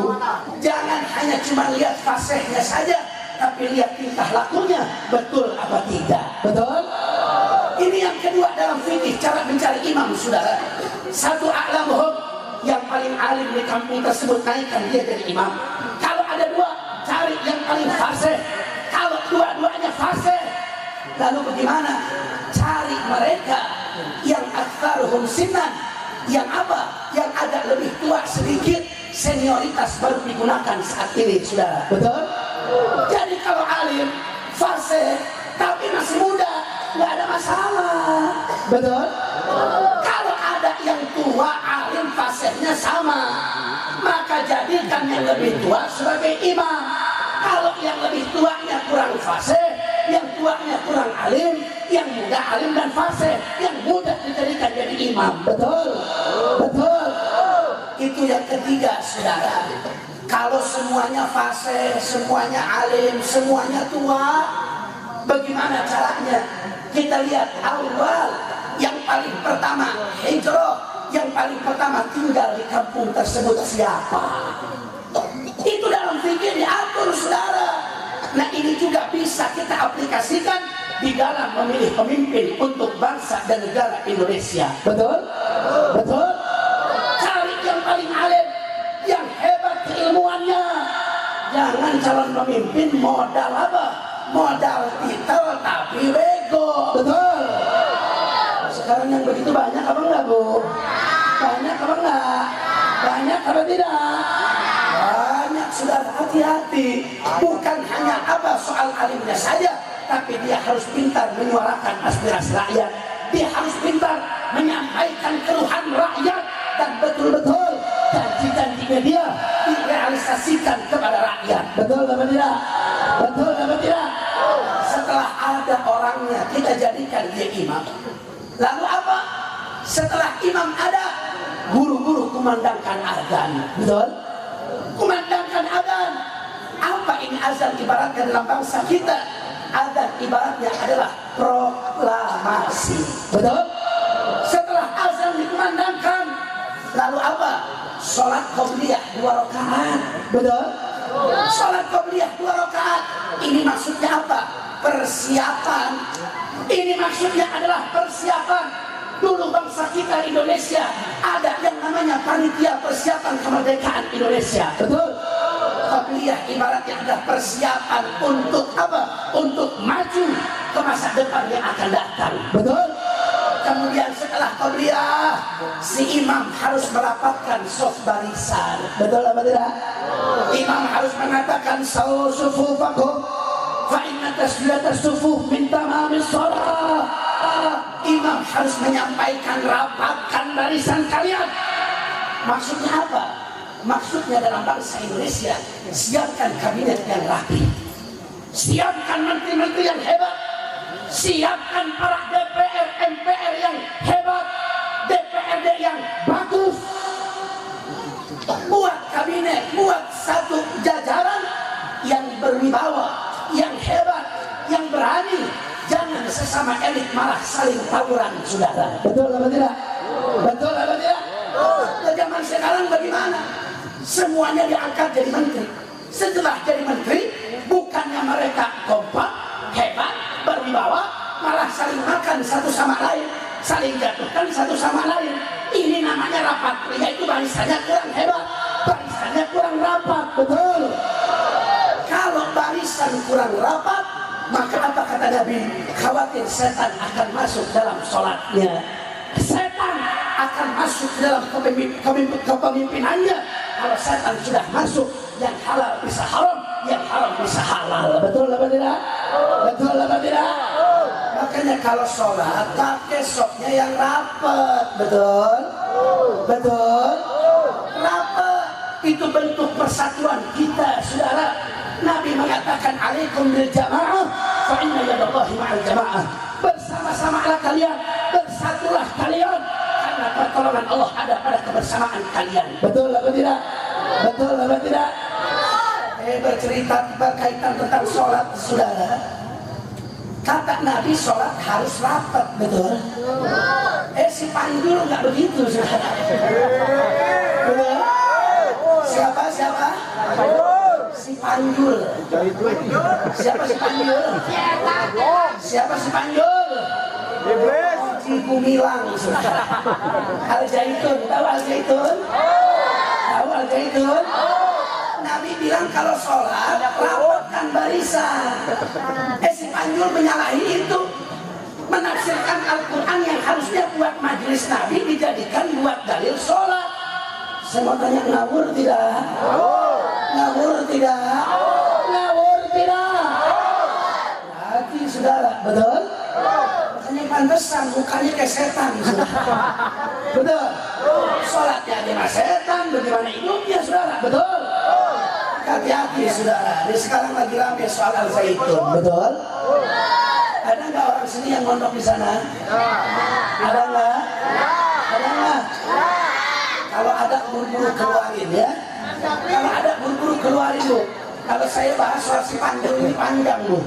Speaker 1: Jangan hanya cuma lihat fasihnya saja, tapi lihat tingkah lakunya. Betul apa tidak? Betul? Ini yang kedua dalam fikih cara mencari imam, saudara. Satu, a'lamuhum, yang paling alim di kampung tersebut, naikkan dia jadi imam. Kalau ada dua, cari yang paling fasih. Kalau dua-duanya fasih, lalu bagaimana? Cari mereka yang aktsaruhum sinnan, yang apa? Yang agak lebih tua sedikit, senioritas baru digunakan saat ini, saudara. Betul? Jadi kalau alim, fasih, tapi masih muda, nggak ada masalah. Betul? Kalau ada yang tua, alim, fasihnya sama, maka jadikan yang lebih tua sebagai imam. Kalau yang lebih tuanya kurang fasih, yang tuanya kurang alim, yang muda alim dan fasih, yang muda dijadikan jadi imam. Betul? Betul? Itu yang ketiga, saudara. Kalau semuanya fasih, semuanya alim, semuanya tua, bagaimana caranya? Kita lihat awal, yang paling pertama hijrah, yang paling pertama tinggal di kampung tersebut siapa? Itu dalam fikih diatur, saudara. Nah, ini juga bisa kita aplikasikan di dalam memilih pemimpin untuk bangsa dan negara Indonesia. Betul? Betul? Cari yang paling alim, yang hebat keilmuannya. Jangan calon pemimpin modal apa? Modal titel tapi bego. Betul? Sekarang yang begitu banyak apa enggak, Bu? Banyak apa enggak? Banyak apa tidak? Banyak, sudah. Hati-hati. Bukan hanya apa soal alimnya saja, tapi dia harus pintar menyuarakan aspirasi rakyat. Dia harus pintar menyampaikan keluhan rakyat, dan betul-betul janji-janjinya dia direalisasikan kepada rakyat. Betul apa tidak? Betul apa tidak? Setelah ada orangnya, kita jadikan dia imam. Lalu apa? Setelah imam ada, guru-guru kumandangkan azan. Betul? Kumandangkan azan. Apa ini azan ibaratnya dalam bangsa kita? Azan ibaratnya adalah proklamasi. Betul? Setelah azan dikumandangkan, Lalu apa? Sholat qobliyah 2 rakaat. Betul? Sholat qobliyah 2 rakaat. Ini maksudnya apa? Persiapan. Ini maksudnya adalah persiapan. Dulu bangsa kita Indonesia ada yang namanya panitia persiapan kemerdekaan Indonesia. Betul? Qobliyah ibaratnya adalah persiapan untuk apa? Untuk maju ke masa depan yang akan datang. Betul? Kemudian setelah qobliyah, si imam harus merapatkan shaf barisan. Betul apa tidak? Imam harus mengatakan sawu sufufakum fa inna tasbihatas sufuf min tamamis shalah. Imam harus menyampaikan rapatkan barisan kalian. Maksudnya apa? Maksudnya dalam bangsa Indonesia, siapkan kabinet yang rapi, siapkan menteri-menteri yang hebat, siapkan para DPR, MPR yang hebat, DPRD yang bagus. Buat kabinet, buat satu jajaran yang berwibawa, yang hebat, yang berani. Jangan sesama elit malah saling tawuran, saudara. Betul apa tidak? Betul apa tidak? Zaman sekarang bagaimana? Semuanya diangkat jadi menteri. Setelah jadi menteri, bukannya mereka kompak, hebat, berwibawa, malah saling makan satu sama lain, saling jatuhkan satu sama lain. Ini namanya rapat pria, itu barisannya kurang hebat, barisannya kurang rapat. Betul? Kalau barisan kurang rapat, maka apa kata Nabi? Khawatir setan akan masuk dalam sholatnya, setan akan masuk dalam kepemimpinannya. Kalau setan sudah masuk, yang halal bisa haram, yang haram bisa halal. Betul apa tidak? Betul apa tidak? Makanya kalau sholat pakai sofnya yang rapat. Betul? Betul? Rapat itu bentuk persatuan kita, saudara. Nabi mengatakan alaikum bil jamaah fa inna yadallahi ma'al jamaah. Bersama-samalah kalian, bersatulah kalian, karena pertolongan Allah ada pada kebersamaan kalian. Betul apa tidak? Betul apa tidak? Bercerita berkaitan tentang sholat, saudara. Kata Nabi sholat harus rapat. Betul? Si Panjul nggak begitu, saudara. Betul? Siapa? Si Panjul. Siapa si Panjul? Siapa si Panjul? Ibu Milang, saudara. Al-Zaitun, tahu Al-Zaitun? Tahu Al-Zaitun? Nabi bilang kalau sholat rapatkan barisan. Si Panjul menyalahi itu, menafsirkan Al-Quran yang harusnya buat majelis Nabi dijadikan buat dalil sholat. Saya mau tanya, ngawur tidak? Ngawur tidak? Ngawur tidak? Hati saudara, betul? Makanya pantesan mukanya kayak setan. Betul? Sholatnya dengan setan, bagaimana hidupnya saudara? Betul? Hati-hati saudara, di sekarang lagi rame soal Al-Zaitun. Betul? Ada nggak orang sini yang mondok di sana? Ada nggak? Ada nggak? Kalau ada buru-buru keluarin ya. Kalau ada buru-buru keluarin bu. Kalau saya bahas soal si Panjul ini panjang bu.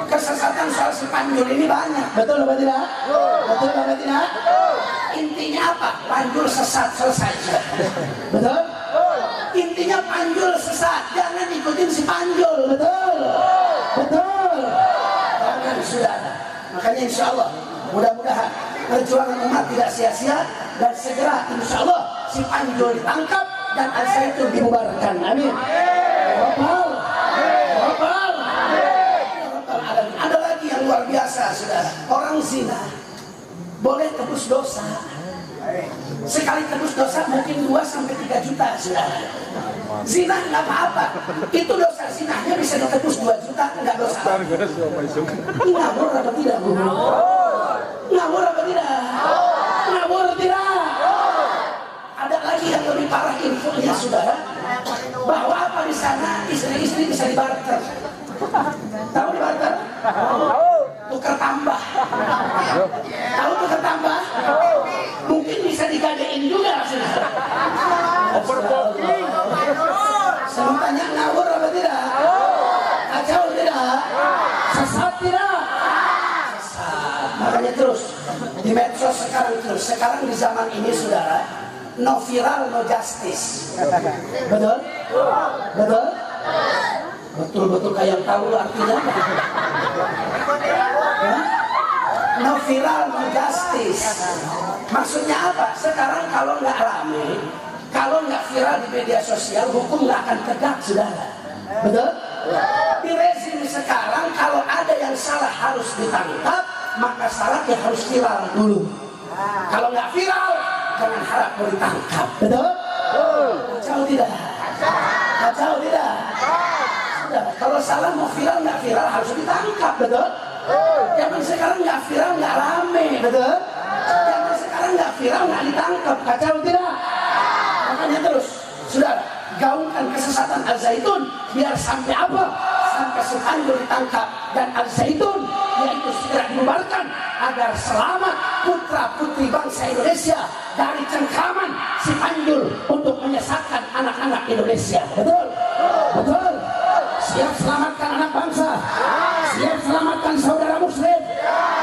Speaker 1: Kesesatan soal si Panjul ini banyak. Betul apa tidak? Betul apa tidak? Intinya apa? Panjul sesat, selesai. Betul? Intinya Panjul sesat. Jangan ikutin si Panjul. Betul? Betul? Jangan saudara. Makanya insya Allah mudah-mudahan perjuangan umat tidak sia-sia, dan segera insya Allah si Panjul ditangkap dan Al-Zaitun dibubarkan. Amin. Wabal. Wabal. Ada lagi yang luar biasa saudara. Orang zina boleh tebus dosa. Sekali tebus dosa mungkin 2-3 juta saudara. Zina nggak apa-apa. Itu dosa zinanya bisa ditebus 2 juta, nggak dosa. Ngawur apa tidak bu? Ngawur apa tidak? Ngawur tidak? Ada lagi yang lebih parah infonya saudara, bahwa apa di sana istri-istri bisa dibarter. Tahu dibarter? Tukar tambah. Tahu tukar tambah? Mungkin bisa digadein juga saudara. Overbooking. Saya mau tanya, ngawur apa tidak? Kacau tidak? Sesat tidak? Sesat. Makanya terus di medsos sekarang di zaman ini saudara, no viral, no justice. Betul? Betul? Betul-betul kayak tahu artinya. No viral, no justice. Maksudnya apa? Sekarang kalau nggak rame, kalau nggak viral di media sosial, hukum nggak akan tegak, saudara. Betul? Di rezim sekarang, kalau ada yang salah harus ditangkap, maka salahnya harus viral dulu. Kalau nggak viral, jangan harap mau ditangkap. Betul? Kacau tidak? Kacau tidak? Sudah, kalau salah mau viral nggak viral harus ditangkap. Betul? Zaman sekarang nggak viral nggak rame. Betul? Zaman sekarang nggak viral nggak ditangkap. Kacau tidak? Makanya terus, saudara, gaungkan kesesatan Al-Zaitun biar sampai apa? Sampai Supanjul ditangkap dan Al-Zaitun yaitu segera dibubarkan agar selamat putra-putri bangsa Indonesia dari cengkraman si Panjul untuk menyesatkan anak-anak Indonesia. Betul? Betul? Siap selamatkan anak bangsa, siap selamatkan saudara muslim.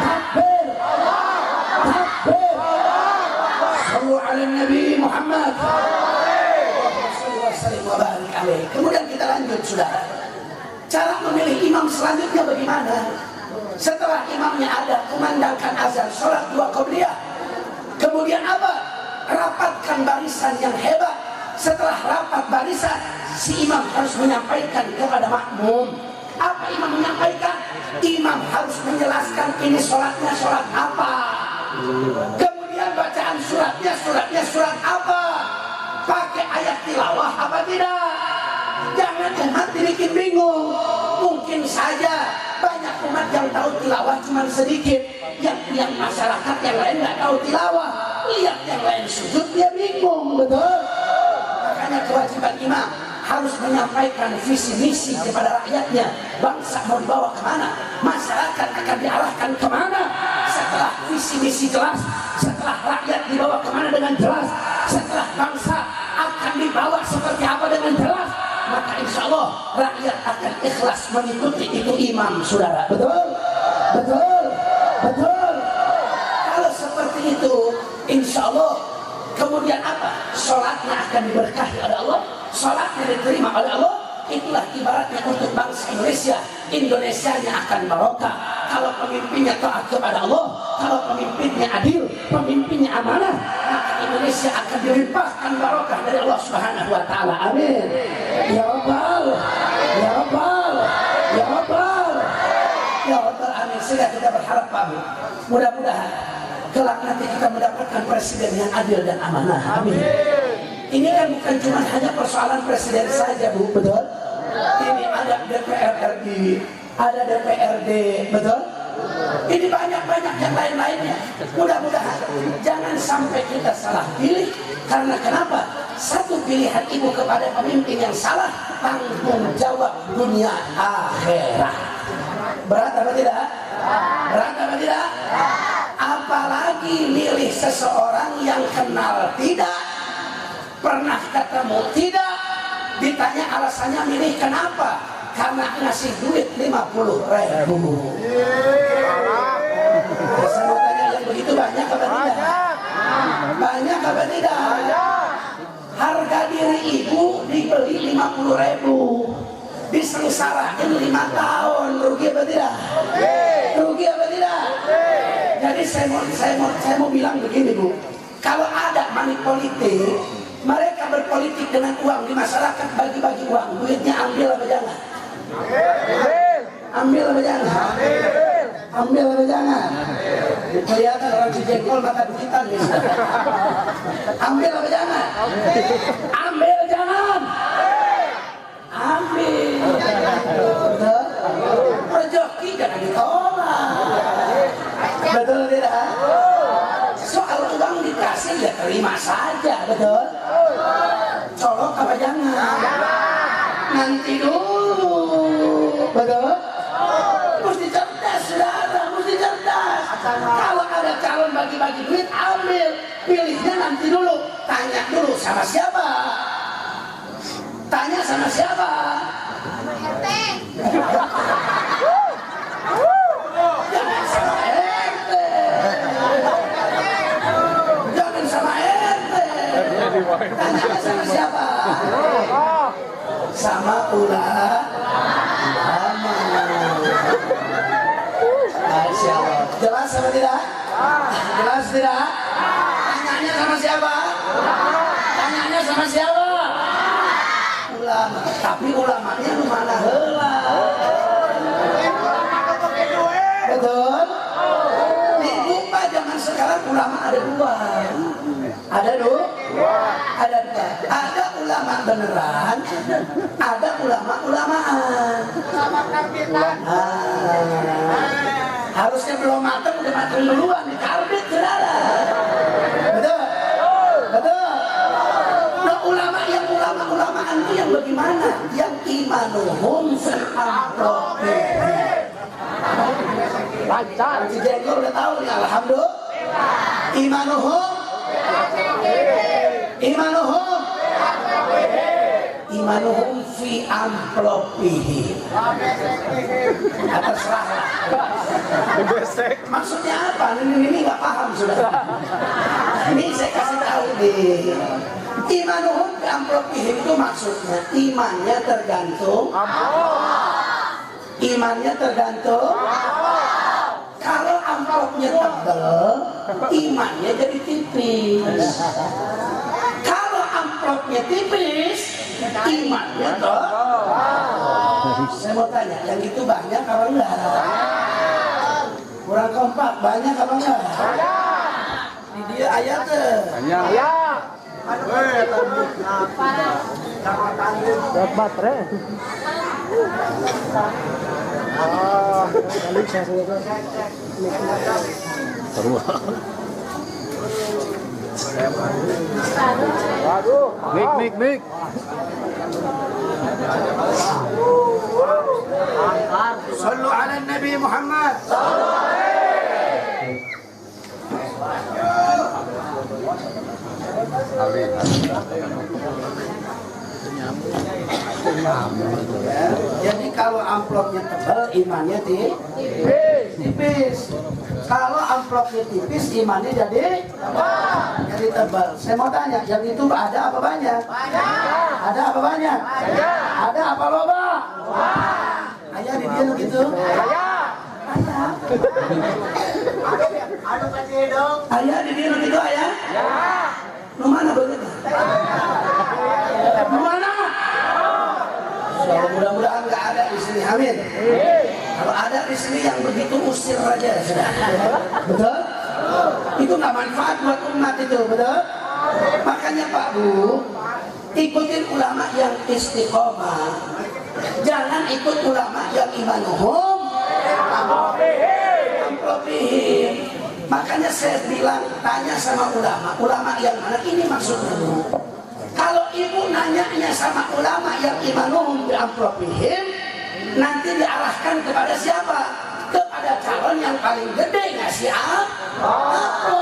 Speaker 1: Takbir, takbir. Sallu ala Nabi Muhammad. Kemudian kita lanjut, saudara. Cara memilih imam selanjutnya bagaimana? Setelah imamnya ada, kumandangkan azan, sholat 2 qabliyah. Kemudian apa? Rapatkan barisan yang hebat. Setelah rapat barisan, si imam harus menyampaikan kepada makmum. Apa imam menyampaikan? Imam harus menjelaskan ini sholatnya sholat apa. Kemudian bacaan suratnya surat apa. Pakai ayat tilawah apa tidak? Jangan umat dibikin bingung. Mungkin saja banyak umat yang tahu tilawah cuma sedikit. Yang masyarakat yang lain nggak tahu tilawah. Lihat yang lain sujud dia bingung, betul? Makanya kewajiban imam harus menyampaikan visi misi kepada rakyatnya. Bangsa mau dibawa kemana? Masyarakat akan diarahkan kemana? Setelah visi misi jelas, setelah rakyat dibawa kemana dengan jelas, setelah bangsa akan dibawa seperti apa dengan jelas, maka insya Allah rakyat akan ikhlas mengikuti itu imam, saudara. Betul? Betul? Betul? Kalau seperti itu, insya Allah kemudian apa? Sholatnya akan diberkahi oleh Allah, sholatnya diterima oleh Allah. Itulah ibaratnya untuk bangsa Indonesia. Indonesianya akan barokah kalau pemimpinnya taat kepada Allah, kalau pemimpinnya adil, pemimpinnya amanah, maka Indonesia akan dilimpahkan barokah dari Allah Subhanahu wa taala. Amin. Ya Rabbal, ya Rabbal, ya Rabbal, ya Rabbal, amin. Sehingga kita berharap, Pak Bu, mudah-mudahan kelak nanti kita mendapatkan presiden yang adil dan amanah. Amin. Ini kan bukan cuma hanya persoalan presiden saja, Bu, betul? Ini ada DPR RI, ada DPRD, betul? Ini banyak-banyak yang lain-lainnya. Mudah-mudahan jangan sampai kita salah pilih. Karena kenapa? Satu pilihan ibu kepada pemimpin yang salah, tanggung jawab dunia akhirat. Berat apa tidak? Berat apa tidak? Apalagi milih seseorang yang kenal tidak, pernah ketemu tidak, ditanya alasannya milih kenapa? Karena ngasih duit 50.000. Saya mau tanya, yang begitu banyak apa tidak? Banyak apa tidak? Harga diri ibu dibeli 50.000, disengsarain 5 tahun, rugi apa tidak? Rugi apa tidak? Jadi saya mau bilang begini, Bu. Kalau ada money politik, mereka berpolitik dengan uang di masyarakat, bagi-bagi uang, duitnya ambil apa jangan? Ambil apa jangan? Ambil apa jangan? Kelihatan orang jengkol mata duitan. Ambil apa jangan? Ambil jangan? Ambil. Rezeki jangan ditolak. Betul tidak? Soal uang dikasih ya terima saja, betul? Colok apa jangan? Nanti dulu, betul? Mesti cerdas, saudara, mesti cerdas. Kalau ada calon bagi-bagi duit, ambil. Pilihnya nanti dulu. Tanya dulu sama siapa? Tanya sama siapa? Sama RT. Jangan sama RT. Jangan sama RT. Masya Allah. Jelas apa tidak? Jelas tidak? Tanyanya sama siapa? Tanyanya sama siapa? Ulama. Tapi ulamanya lu mana heula? Betul? Di Bumba zaman sekarang ulama ada dua. Ada dua? Ada dua. Ada ulama beneran, ada ulama-ulamaan. Harusnya belum matang, udah matang duluan, dikarbit saudara. Betul? Betul? Nah ulama yang ulama-ulamaan itu yang bagaimana? Yang imanuhum fil-amrofi. Lancar. Si Jenggo udah tahu nih, alhamdulillah. Imanuhum fi amplopihi. Atas rahmat. Maksudnya apa? Ini nggak paham sudah. Ini saya kasih tahu nih. Imanuhum fi amplopihi itu maksudnya imannya tergantung. Imannya tergantung. Kalau amplopnya tebal, imannya jadi tipis. Kalau amplopnya tipis, imannya saya mau tanya, yang itu banyak apa enggak? Kurang kompak, banyak apa enggak? Di dia ayatnya. Banyak. Baterai. Waduh, mik. Sallu ala Nabi Muhammad. Jadi kalau amplopnya tebal, imannya tipis. Kalau amplopnya tipis, imannya jadi tebal. Saya mau tanya, yang itu ada apa banyak? Ada apa banyak? Ada apa loba? Ayah di dia gitu? Ayah. Ayah di dia gitu ayah? Lu mana begitu? Lu mana? So, mudah-mudahan nggak ada di sini, amin. Kalau ada di sini yang begitu usir aja sudah. Betul? Itu nggak manfaat buat umat itu, betul? Makanya Pak Bu, ikutin ulama yang istiqomah. Jangan ikut ulama yang imanuhum amplopihim. Makanya saya bilang, tanya sama ulama yang mana ini maksudnya. Kalau ibu nanyanya sama ulama yang imanuhum amplopihim, nanti diarahkan kepada siapa? Kepada calon yang paling gede ngasih amplop.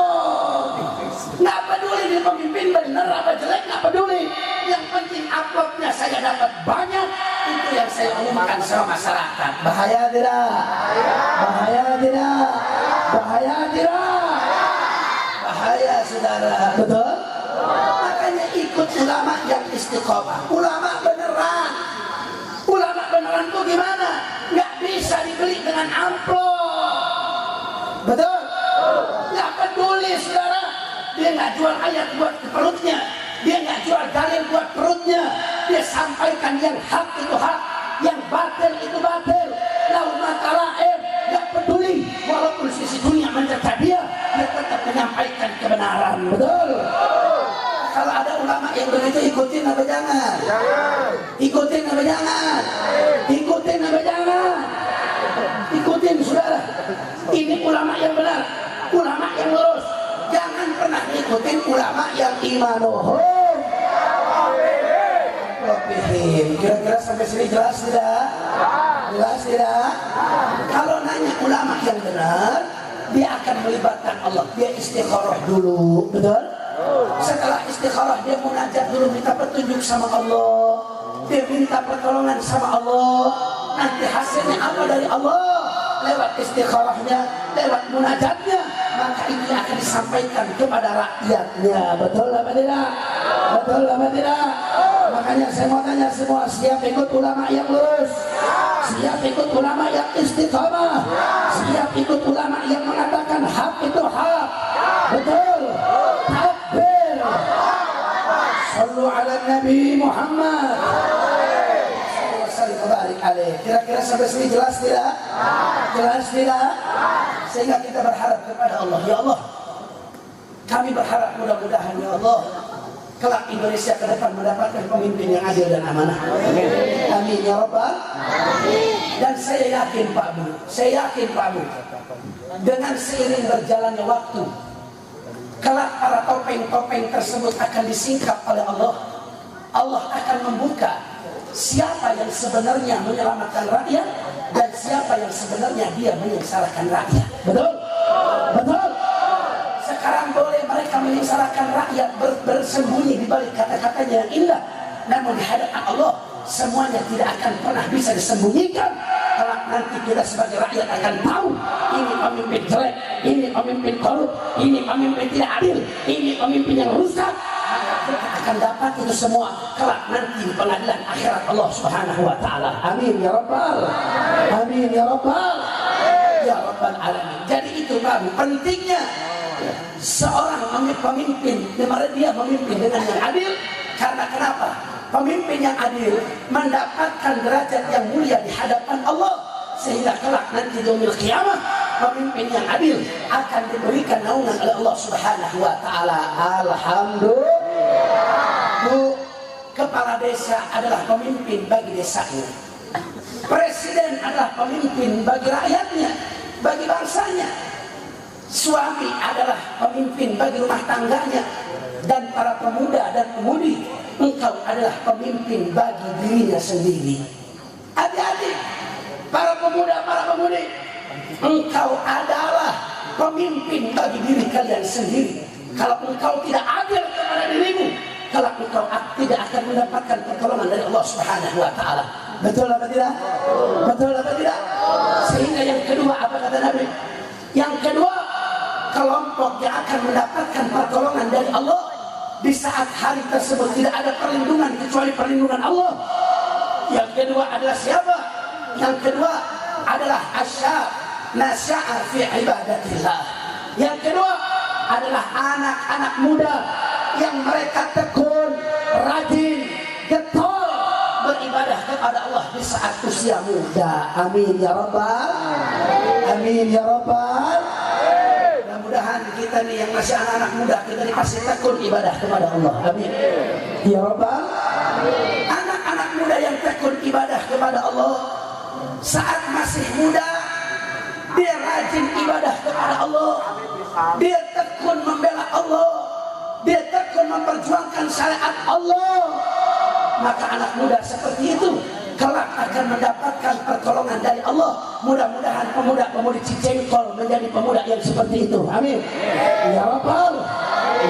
Speaker 1: Nggak peduli dia pemimpin bener apa jelek, nggak peduli. Yang penting amplopnya saya dapat banyak, itu yang saya umumkan sama masyarakat. Bahaya tidak? Bahaya tidak? Bahaya tidak? Bahaya saudara. Betul? Makanya ikut ulama yang istiqomah. Ulama beneran. Ulama beneran itu gimana? Nggak bisa dibeli dengan amplop. Betul? Nggak peduli saudara. Dia nggak jual ayat buat perutnya. Dia nggak jual dalil buat perutnya. Dia sampaikan yang hak itu hak, yang batil itu batil. Lalu makalah nggak peduli. Walaupun sisi dunia mencerca dia tetap menyampaikan kebenaran. Betul? Kalau ada ulama yang begitu, ikutin apa jangan? Ikutin apa jangan? Ikutin apa jangan? Ikutin saudara. Ini ulama yang benar, ulama yang lurus. Jangan pernah ikutin ulama yang imanuhum. Kira-kira sampai sini jelas tidak? Jelas tidak? Kalau nanya ulama yang benar, dia akan melibatkan Allah. Dia istikharah dulu, betul? Setelah istikharah dia munajat dulu, minta petunjuk sama Allah. Dia minta pertolongan sama Allah. Nanti hasilnya apa dari Allah? Lewat istikharahnya, lewat munajatnya, maka ini akan disampaikan kepada rakyatnya. Betul apa tidak? Betul apa tidak? Makanya saya mau tanya semua, siap ikut ulama yang lurus? Siap ikut ulama yang istiqamah. Siap ikut ulama yang mengatakan hak itu hak. Betul. Takbir. Sallu ala Nabi Muhammad. Kira-kira sampai sini jelas tidak? Jelas tidak? Sehingga kita berharap kepada Allah, ya Allah, kami berharap mudah-mudahan ya Allah, kelak Indonesia ke depan mendapatkan pemimpin yang adil dan amanah. Amin ya Rabbal. Dan saya yakin Pak Bu, dengan seiring berjalannya waktu, kelak para topeng-topeng tersebut akan disingkap oleh Allah. Allah akan membuka siapa yang sebenarnya menyelamatkan rakyat dan siapa yang sebenarnya dia menyengsarakan rakyat. Betul? Betul? Sekarang boleh mereka menyengsarakan rakyat bersembunyi di balik kata-katanya yang indah, namun di hadapan Allah semuanya tidak akan pernah bisa disembunyikan. Kalau nanti kita sebagai rakyat akan tahu ini pemimpin jelek, ini pemimpin korup, ini pemimpin tidak adil, ini pemimpin yang rusak, maka kita akan dapat itu semua kelak nanti di pengadilan akhirat Allah Subhanahu wa taala. Amin ya Rabbal. Amin ya Rabbal. Ya Rabbal alamin. Jadi itu baru pentingnya seorang pemimpin, dimana dia memimpin dengan yang adil. Karena kenapa? Pemimpin yang adil mendapatkan derajat yang mulia di hadapan Allah, sehingga kelak nanti di yaumil qiyamah pemimpin yang adil akan diberikan naungan oleh Allah Subhanahu wa taala. Alhamdulillah. Bu, kepala desa adalah pemimpin bagi desanya. Presiden adalah pemimpin bagi rakyatnya, bagi bangsanya. Suami adalah pemimpin bagi rumah tangganya. Dan para pemuda dan pemudi, engkau adalah pemimpin bagi dirinya sendiri. Adik-adik, para pemuda, para pemudi, engkau adalah pemimpin bagi diri kalian sendiri. Kalau engkau tidak adil kepada dirimu, kalau engkau tidak akan mendapatkan pertolongan dari Allah Subhanahu wa taala. Betul apa tidak? Betul apa tidak? Sehingga yang kedua apa kata Nabi? Yang kedua, kelompok yang akan mendapatkan pertolongan dari Allah di saat hari tersebut tidak ada perlindungan kecuali perlindungan Allah. Yang kedua adalah siapa? Yang kedua adalah asyab nasya'a fi ibadatillah. Yang kedua adalah anak-anak muda yang mereka tekun, rajin, getol beribadah kepada Allah di saat usia muda. Amin ya Rabbal. Amin ya Rabbal. Mudah-mudahan kita nih yang masih anak-anak muda, kita dikasih tekun ibadah kepada Allah. Amin ya Rabbal. Anak-anak muda yang tekun ibadah kepada Allah saat masih muda, dia rajin ibadah kepada Allah, dia tekun membela Allah, dia tekun memperjuangkan syariat Allah. Maka anak muda seperti itu kelak akan mendapatkan pertolongan dari Allah. Mudah-mudahan pemuda-pemudi Cicengkol menjadi pemuda yang seperti itu. Amin ya Rabbal.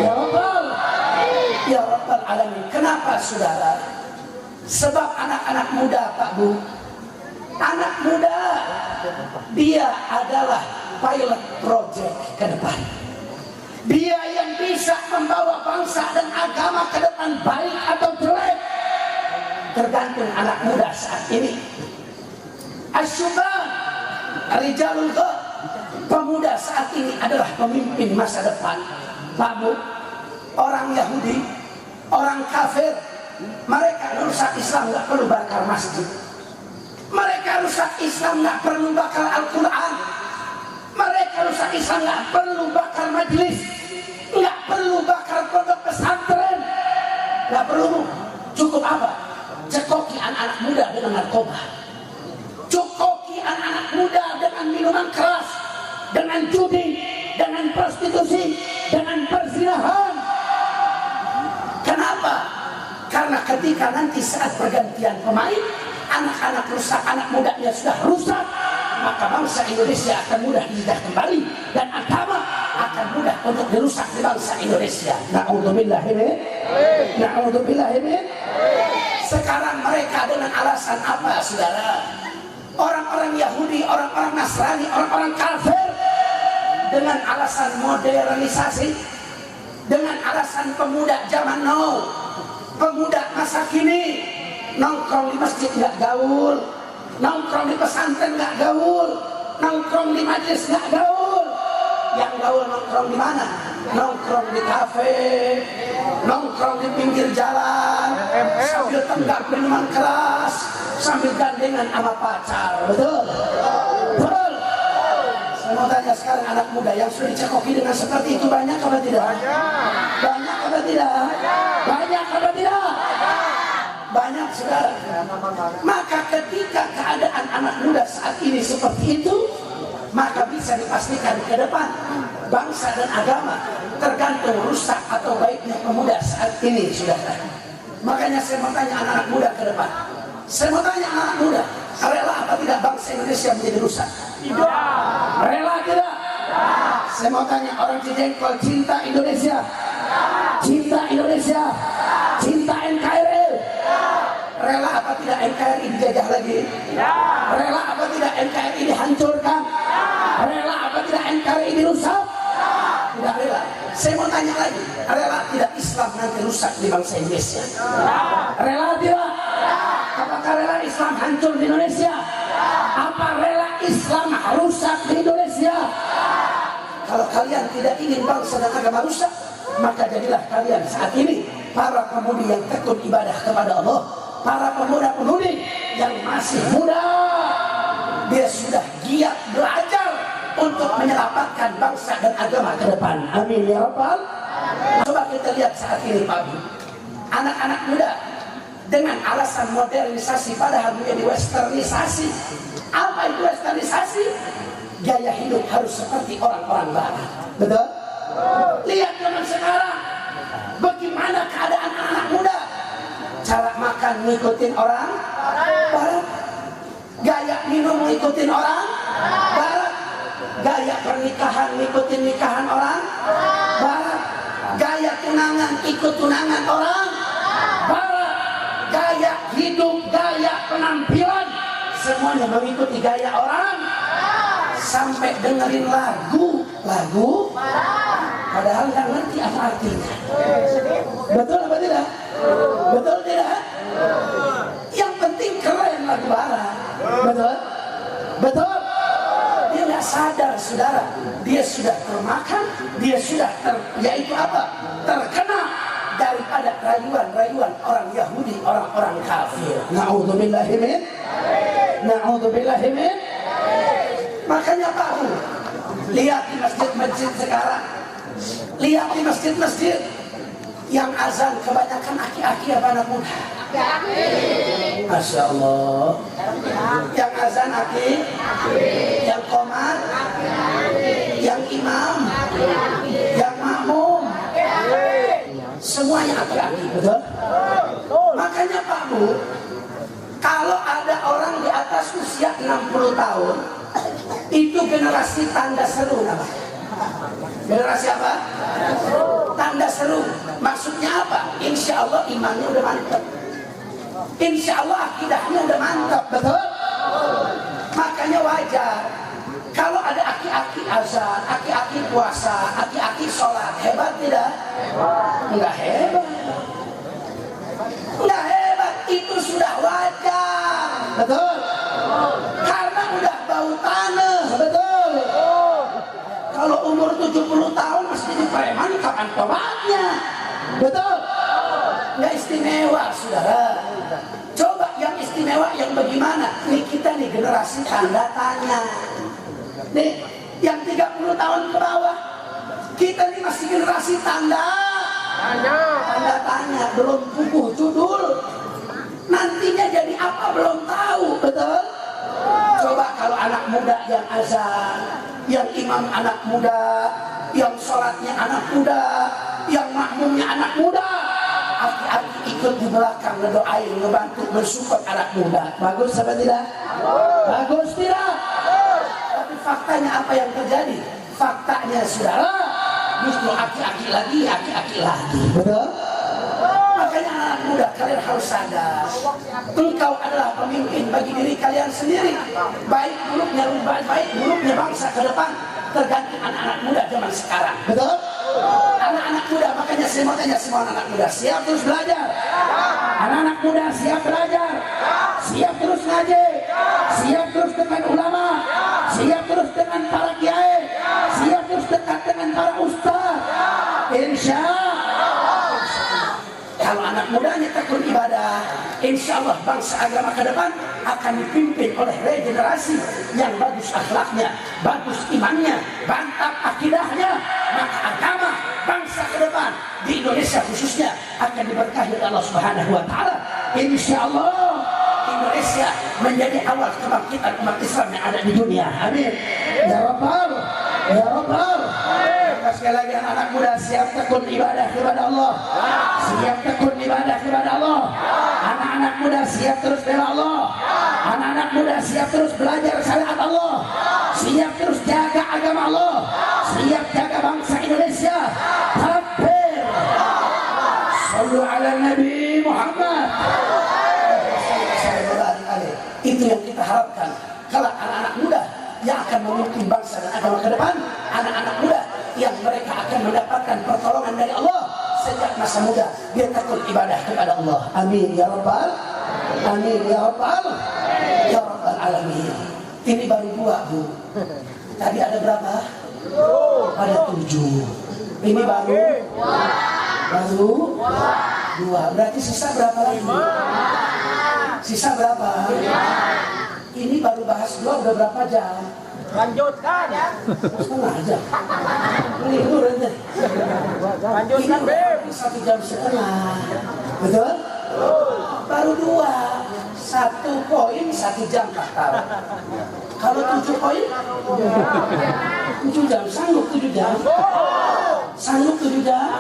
Speaker 1: Ya Rabbal. Ya Rabbal alamin. Kenapa saudara? Sebab anak-anak muda Pak Bu, anak muda dia adalah pilot project ke depan. Dia yang bisa membawa bangsa dan agama ke depan, baik atau jelek, tergantung anak muda saat ini. Asyuban rijalul ghad, pemuda saat ini adalah pemimpin masa depan. Pak Bu, orang Yahudi, orang kafir, mereka rusak Islam nggak perlu bakar masjid. Mereka rusak Islam nggak perlu bakar Al-Quran. Mereka rusak Islam nggak perlu bakar majelis, nggak perlu bakar pondok pesantren, nggak perlu. Cukup apa? Cekoki anak-anak muda dengan narkoba, cekoki anak-anak muda dengan minuman keras, dengan judi, dengan prostitusi, dengan perzinahan. Kenapa? Karena ketika nanti saat pergantian pemain, anak-anak rusak, anak mudanya sudah rusak, maka bangsa Indonesia akan mudah dijajah kembali dan agama akan mudah untuk dirusak di bangsa Indonesia. Na'udzubillah ini. Na'udzubillah ini. Sekarang mereka dengan alasan apa, saudara? Orang-orang Yahudi, orang-orang Nasrani, orang-orang kafir dengan alasan modernisasi, dengan alasan pemuda zaman now, pemuda masa kini nongkrong di masjid nggak gaul, nongkrong di pesantren nggak gaul, nongkrong di majelis nggak gaul. Yang gaul nongkrong di mana? Nongkrong di kafe, nongkrong di pinggir jalan, sambil tenggak minuman keras, sambil gandengan sama pacar. Betul? Betul. Saya mau tanya sekarang anak muda yang sudah dicekoki dengan seperti itu banyak apa tidak? Banyak apa tidak? Banyak apa tidak? Banyak, saudara. Maka ketika keadaan anak muda saat ini seperti itu, maka bisa dipastikan ke depan bangsa dan agama tergantung rusak atau baiknya pemuda saat ini, saudara. Makanya saya mau tanya anak-anak muda ke depan. Saya mau tanya anak muda, rela apa tidak bangsa Indonesia menjadi rusak? Tidak. Rela tidak? Saya mau tanya orang Cijengkol, cinta Indonesia? Cinta Indonesia? Cinta NKRI? Rela apa tidak NKRI dijajah lagi? Rela apa tidak NKRI dihancurkan? Rela apa tidak NKRI dirusak? Tidak rela. Saya mau tanya lagi, rela tidak Islam nanti rusak di bangsa Indonesia? Rela tidak? Apakah rela Islam hancur di Indonesia? Apa rela Islam rusak di Indonesia? Kalau kalian tidak ingin bangsa dan agama rusak, maka jadilah kalian saat ini para pemudi yang tekun ibadah kepada Allah, para pemuda-pemudi yang masih muda. Dia sudah giat belajar untuk menyelamatkan bangsa dan agama ke depan. Amin ya Rabbal. Coba kita lihat saat ini Pak Bu, anak-anak muda dengan alasan modernisasi padahal menjadi westernisasi. Apa itu westernisasi? Gaya hidup harus seperti orang-orang barat. Betul? Lihat zaman sekarang, bagaimana keadaan anak muda. Cara makan ngikutin orang barat, gaya minum ngikutin orang barat, gaya pernikahan ngikutin nikahan orang barat, gaya tunangan ikut tunangan orang barat, gaya hidup, gaya penampilan semuanya mengikuti gaya orang. Sampai dengerin lagu padahal nggak ngerti apa artinya. Betul apa tidak? Betul tidak? Yang penting keren lagu barat. Betul? Betul? Dia nggak sadar, saudara. Dia sudah termakan, dia sudah yaitu apa? Terkena daripada rayuan-rayuan orang Yahudi, orang-orang kafir. Na'udzubillahi min. Na'udzubillahi min. Makanya Pak Bu, lihat di masjid-masjid sekarang, lihat di masjid-masjid yang azan kebanyakan aki-aki apa anak muda? Masya Allah. Yang azan aki, yang qomat, yang imam, yang makmum, semuanya aki-aki, betul? Makanya Pak Bu, kalau ada orang di atas usia 60 tahun, itu generasi tanda seru namanya. Generasi apa? Tanda seru. Maksudnya apa? Insya Allah imannya udah mantap, insya Allah akidahnya udah mantap. Betul? Makanya wajar kalau ada aki-aki azan, aki-aki puasa, aki-aki sholat. Hebat tidak? Enggak hebat. Enggak hebat, itu sudah wajar. Betul? Karena udah bau tanah. Betul? Kalau umur 70 tahun masih di preman, kapan tobatnya? Betul? Nggak istimewa, saudara. Coba yang istimewa yang bagaimana? Nih kita nih generasi tanda tanya. Nih yang 30 tahun ke bawah, kita nih masih generasi tanda tanya, belum puguh judul. Nantinya jadi apa belum tahu. Betul? Coba kalau anak muda yang azan, yang imam anak muda, yang sholatnya anak muda, yang makmumnya anak muda, aki-aki ikut di belakang ngedoain, ngebantu, mensupport anak muda. Bagus apa tidak? Bagus tidak? Tapi faktanya apa yang terjadi? Faktanya saudara, justru aki-aki lagi. Betul? Makanya anak muda, kalian harus sadar, engkau adalah pemimpin bagi diri kalian sendiri. Baik buruknya bangsa ke depan tergantung anak-anak muda zaman sekarang. Betul? Anak-anak muda, makanya saya mau tanya semua anak muda, siap terus belajar? Anak-anak muda siap belajar? Siap terus ngaji? siap terus dengan ulama, siap terus dengan para kiai, siap terus dekat dengan para ustaz. Insya Allah, kalau anak mudanya tekun ibadah, insya Allah bangsa agama ke depan akan dipimpin oleh regenerasi yang bagus akhlaknya, bagus imannya, mantap akidahnya. Maka agama bangsa ke depan di Indonesia khususnya akan diberkahi oleh Allah Subhanahu wa taala. Insya Allah Indonesia menjadi awal kebangkitan umat Islam yang ada di dunia. Amin. Ya Rabbal, ya Rabbal. Sekali lagi anak muda siap tekun ibadah kepada Allah, siap tekun ibadah kepada Allah. Anak-anak muda siap terus bela Allah, anak-anak muda siap terus belajar syariat Allah, siap terus jaga agama Allah, siap jaga bangsa Indonesia. Takbir, sallu ala Nabi Muhammad. Itu yang kita harapkan. Kalau anak-anak muda yang akan memimpin bangsa dan agama ke depan, anak-anak muda yang mereka akan mendapatkan pertolongan dari Allah sejak masa muda, dia takut ibadah kepada Allah. Amin ya Rabbal, amin ya Rabbal, ya Rabbal alamin. Ini baru 2, Bu. Tadi ada berapa? Ada 7. Ini baru 2. Berarti sisa berapa lagi? Sisa berapa? Ini baru bahas 2 udah berapa jam?
Speaker 2: Lanjutkan ya.
Speaker 1: Setengah jam. Ini itu nanti.
Speaker 2: Lanjutkan Beb.
Speaker 1: 1 jam setengah. Betul? Baru 2. 1 poin 1 jam 4 tahun. Kalau 7 poin 7 jam. Sanggup 7 jam? Sanggup 7 jam?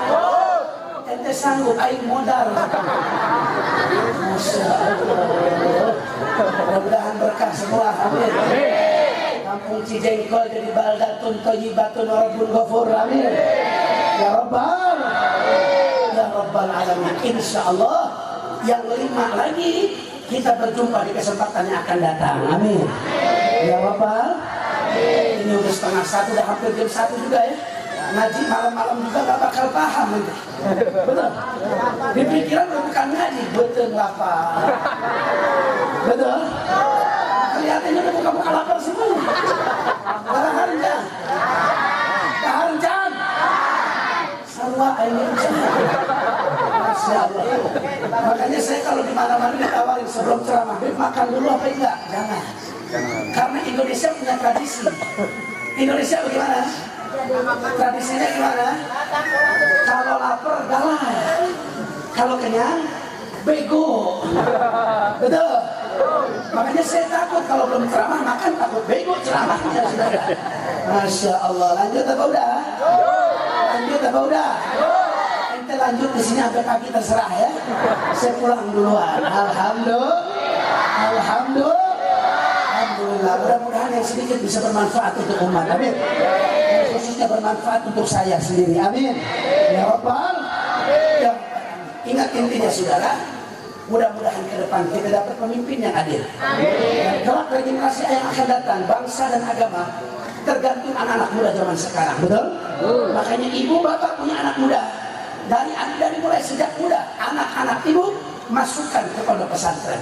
Speaker 1: Ente sanggup, aing modal. Masya Allah. Mudah-mudahan berkah semua. Amin. Kampung Cijengkol jadi baldatun thayyibatun rabbun ghafur. Amin. Ya Rabbal, ya Rabbal alamin. Insyaallah yang 5 lagi kita berjumpa di kesempatan yang akan datang. Amin. Ya Rabbal. Ini udah 12:30, udah hampir jam 1 juga ya. Ngaji malam-malam juga gak bakal paham nanti. Betul? Di pikiran bukan ngaji, betul lapar. Betul? Kelihatannya udah buka-buka lapar semua. Haranjan. Haranjan. Semua ini. Masya Allah. Makanya saya kalau di mana-mana ditawarin sebelum ceramah, makan dulu apa enggak? Jangan. Karena Indonesia punya tradisi. Indonesia bagaimana? Tradisinya gimana? Kalau lapar galah, kalau kenyang bego. Betul. Makanya saya takut kalau belum ceramah makan, takut bego ceramahnya, saudara. Masya Allah. Lanjut apa udah? Lanjut apa udah? Ente lanjut di sini sampai pagi terserah ya. Saya pulang duluan. Alhamdulillah. Alhamdulillah. Mudah-mudahan yang sedikit bisa bermanfaat untuk umat. Amin. Khususnya bermanfaat untuk saya sendiri. Amin. Ya Rabbal. Ya, ingat intinya saudara, mudah-mudahan ke depan kita dapat pemimpin yang adil. Dan kelak generasi yang akan datang, bangsa dan agama tergantung anak-anak muda zaman sekarang. Betul? Makanya ibu bapak punya anak muda. Dari mulai sejak muda, anak-anak ibu masukkan ke pondok pesantren.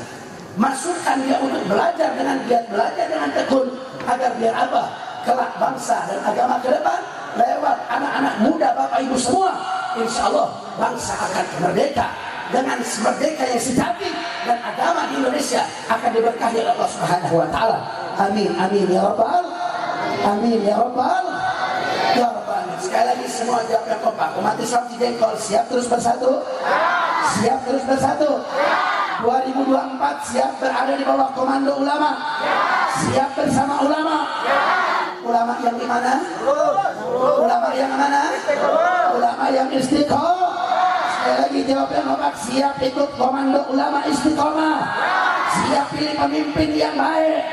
Speaker 1: Masukkan dia untuk belajar dengan giat, belajar dengan tekun, agar biar apa? Kelak bangsa dan agama ke depan lewat anak-anak muda bapak ibu semua, insya Allah bangsa akan merdeka dengan merdeka yang sejati, dan agama di Indonesia akan diberkahi oleh Allah Subhanahu wa taala. Amin amin ya Rabbal, amin ya Rabbal, ya Rabbal. Sekali lagi semua jawab yang kompak. Umat Islam Cijengkol siap terus bersatu, siap terus bersatu. 2024 siap berada di bawah komando ulama, siap bersama ulama. Ulama yang di mana? Ulama yang mana? Ulama yang istiqomah. Sekali lagi jawab yang kompak. Siap ikut komando ulama istiqomah. Siap pilih pemimpin yang baik.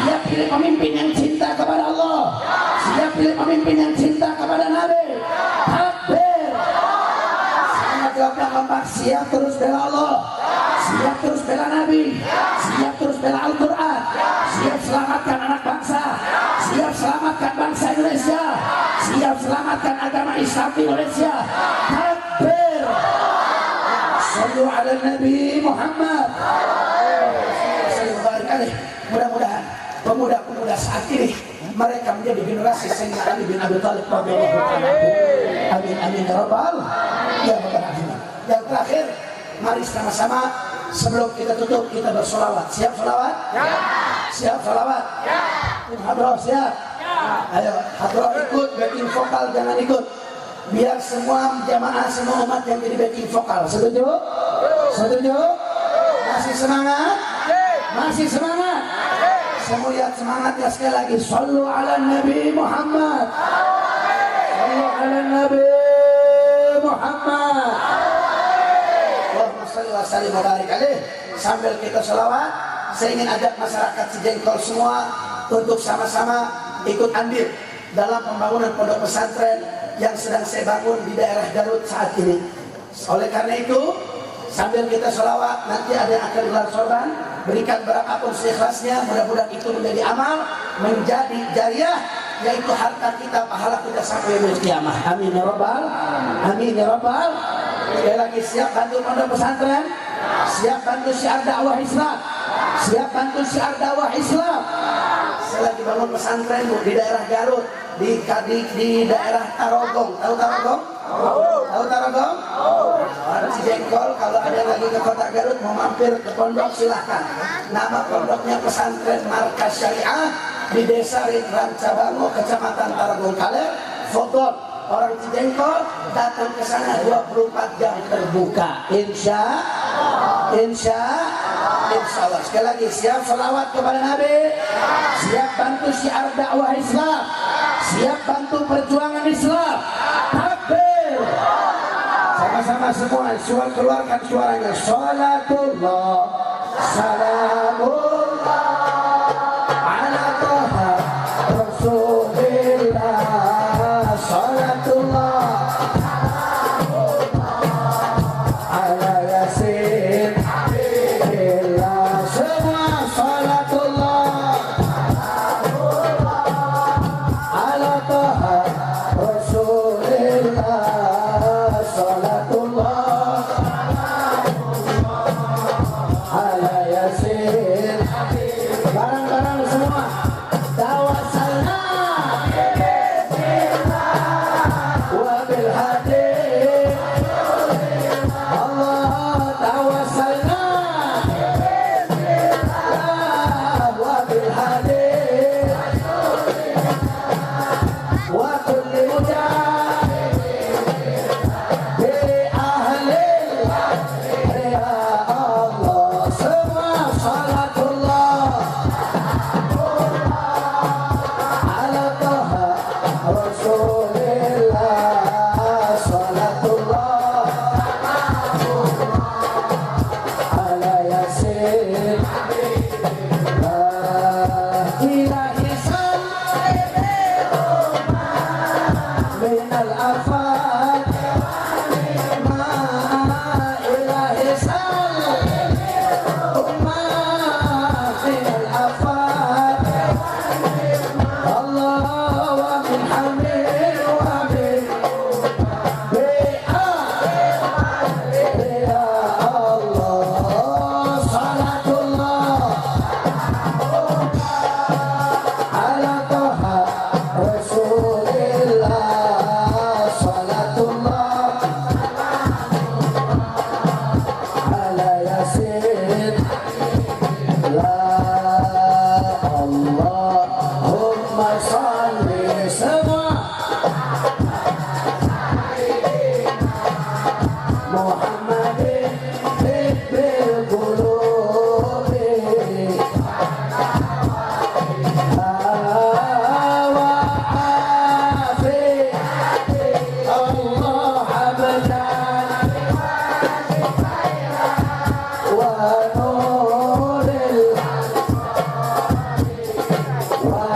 Speaker 1: Siap pilih pemimpin yang cinta kepada Allah. Siap pilih pemimpin yang cinta kepada Nabi. Takbir. Semua jawab yang kompak. Siap terus bela Allah, siap terus bela Nabi, siap terus bela Al-Quran, siap selamatkan anak bangsa, siap selamatkan bangsa Indonesia, siap selamatkan agama Islam di Indonesia. Takbir. Sallu ala Nabi Muhammad. Mudah-mudahan pemuda-pemuda saat ini mereka menjadi generasi Sayyidina Ali bin Abi Thalib radhiyallahu anhu. Amin amin ya rabbal alamin. Yang terakhir, mari sama-sama sebelum kita tutup kita bersolawat. Siap solawat? Ya. Siap solawat? Ya. Hadroh siap? Ya. Ayo hadroh ikut, backing vokal jangan ikut. Biar semua jamaah, semua umat yang jadi backing vokal. Setuju? Setuju? Masih semangat? Masih semangat? Saya mau lihat semangatnya sekali lagi. Sallu ala Nabi Muhammad. Sallu ala Nabi Muhammad. Allahumma salli wa sallim wa barik alaih. Sambil kita selawat, saya ingin ajak masyarakat Cijengkol semua untuk sama-sama ikut andil dalam pembangunan pondok pesantren yang sedang saya bangun di daerah Garut saat ini. Oleh karena itu, sambil kita selawat, nanti ada yang akan gelar sorban. Berikan berapapun seikhlasnya, mudah-mudahan itu menjadi amal, menjadi jariah, yaitu harta kita, pahala kita sampai yaumil kiamah. Amin ya rabbal, amin ya rabbal. Sekali lagi, siap bantu pondok pesantren, siap bantu syiar dakwah Islam, siap bantu syiar dakwah Islam. Saya lagi bangun pesantren di daerah Garut, di daerah Tarogong. Tahu Tarogong? Tahu Tarogong? Orang Cijengkol, kalau ada yang lagi ke kota Garut mau mampir ke pondok silahkan. Nama pondoknya Pesantren Markas Syariah di Desa Rancabango, Kecamatan Tarogong Kaler, Foton. Orang Cijengkol datang ke sana 24 jam terbuka. Insya Allah. Sekali lagi, siap selawat kepada Nabi, siap bantu syiar dakwah Islam, siap bantu perjuangan Islam. Takbir. Sama-sama semua keluarkan suaranya. Salatullah, salamullah ala Taha Rasulillah. Salatullah ala Yasin. Semua salatullah ala Taha Rasulillah. Salatullah ala Yasin. Barang-barang semua. Tawassalna wa bil hadi. Allah tawassalna wa bil hadi wa kulli mujahid bi ahli ya Allah. Semua salatullah ala Taha Rasulillah. Salatullah ala Yasin. La ilaha min al-afat ma ilaha ma min al-afat Allah wa min hamid wa min ya Allah. Salatullah ala Taha Rasulillah. Salatullah ala Yasin. La Allahumma salli semua Muhammadin bil qulubi wa afi Allah abdan wa nuril wa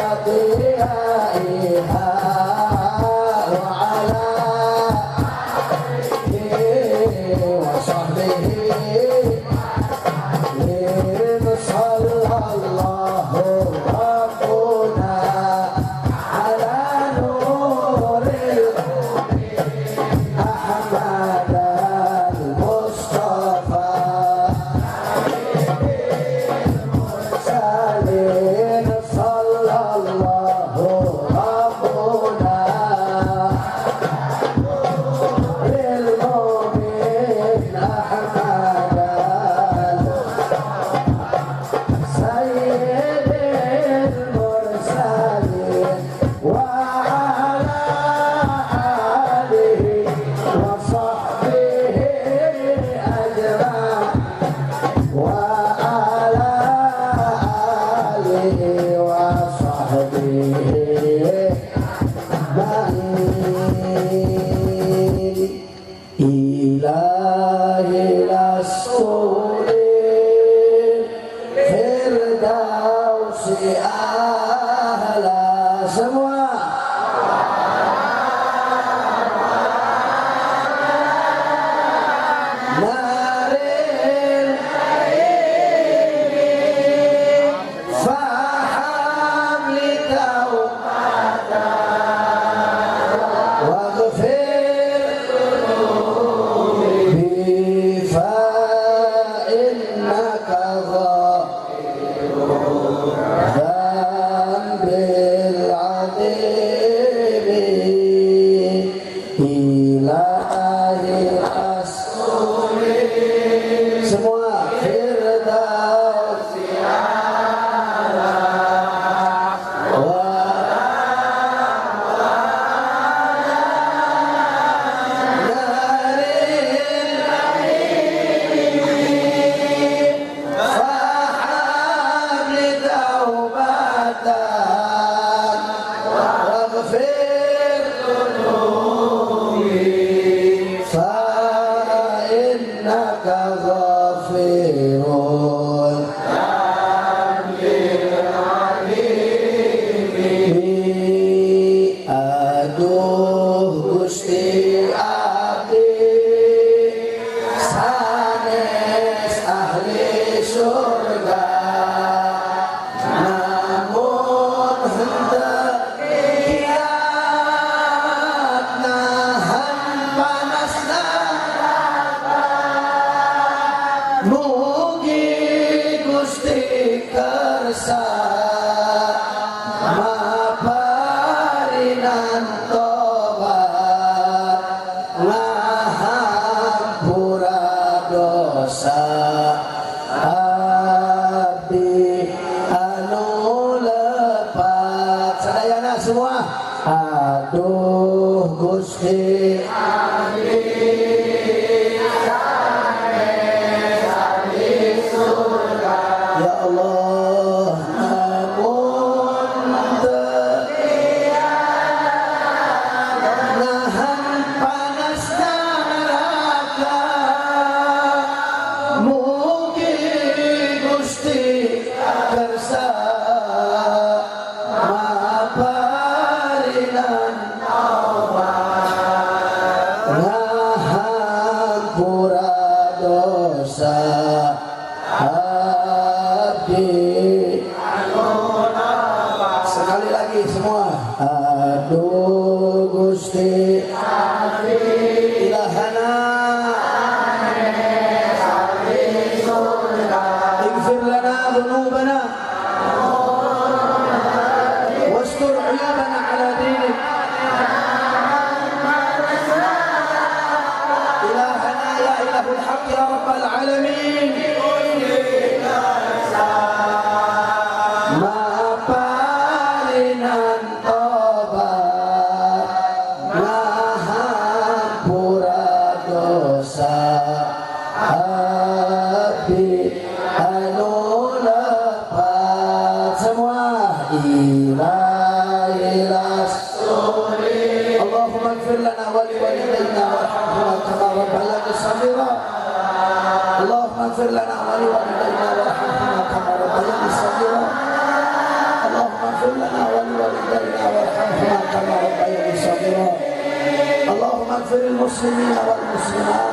Speaker 1: المسلمين والمسلمات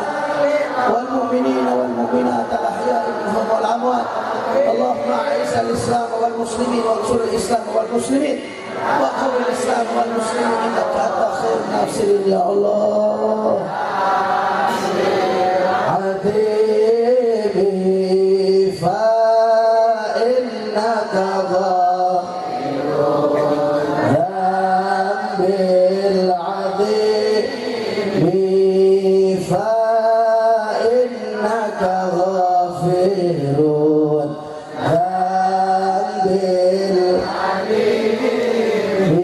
Speaker 1: والمؤمنين والمؤمنات الأحياء منهم والأموات. اللهم أعز الإسلام والمسلمين وانصر الإسلام والمسلمين وقوي الإسلام والمسلمين إنك أنت خير الناصرين يا الله. حبيبي فإنك ظاهر ذنبي العظيم فإنك غافر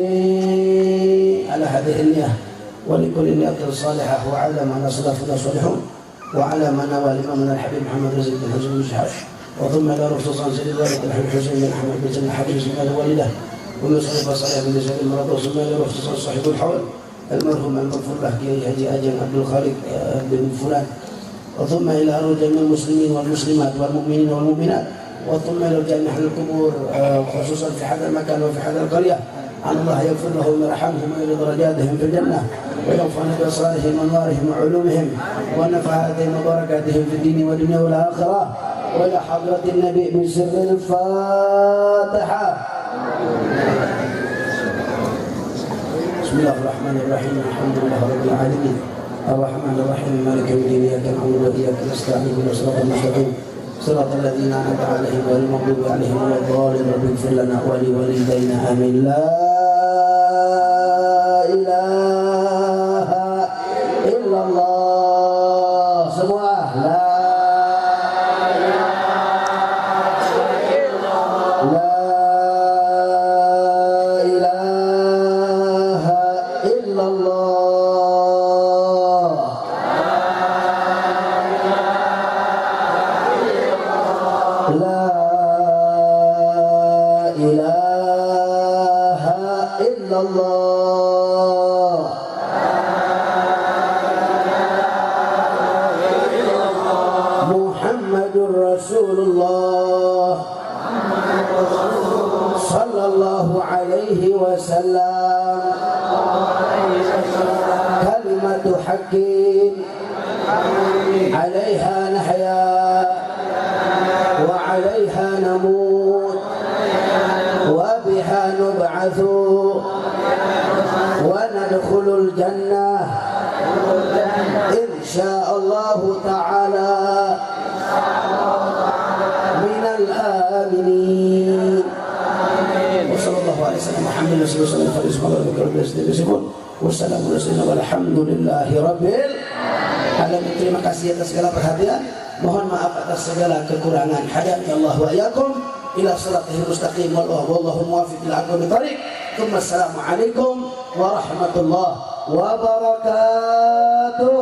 Speaker 1: ذنبي على هذه النية ولكل نية صالحة وعلى ما نصلح صالحون وعلى ما نوى الإمام الحبيب محمد رزق بن حزم الجحش وثم إلى رسول صلى الله عليه وسلم الحسين بن أحمد بن سلمة حبيب اسمه والده ومصرف صالح بن سعيد المرضى ثم إلى رسول صلى صاحب الحول المرحوم المغفور له حجي أجل عبد الخالق بن فلان وثم إلى أرواح جميع المسلمين والمسلمات والمؤمنين والمؤمنات وثم إلى جميع أهل القبور خصوصا في هذا المكان وفي هذه القرية أن الله يغفر لهم ويرحمهم ويرضى درجاتهم في الجنة وينفعنا بأسرارهم وأنوارهم وعلومهم ونفعاتهم وبركاتهم في الدين والدنيا والآخرة وإلى حضرة النبي بسر الفاتحة. بسم الله الرحمن الرحيم الحمد لله رب العالمين الرحمن الرحيم مالك يوم الدين إياك نعبد وإياك نستعين اهدنا الصراط المستقيم صراط الذين أنعمت عليهم غير المغضوب عليهم ولا الضالين رب اغفر لنا ولوالدينا آمين. لا إله إلا الله semua لا كلمة حق عليها نحيا وعليها نموت وبها نبعث وندخل الجنة إن شاء الله تعالى من الآمنين. وصلى الله عليه وسلم محمد رسول الله صلى الله عليه وسلم wassalamualaikum walhamdulillahi rabbil alamin. Terima kasih atas segala perhatian, mohon maaf atas segala kekurangan. Hadani Allah wa iyyakum ila shiratal mustaqim wallahu muwaffiq ila aqwamit thariq. Assalamualaikum warahmatullahi wabarakatuh.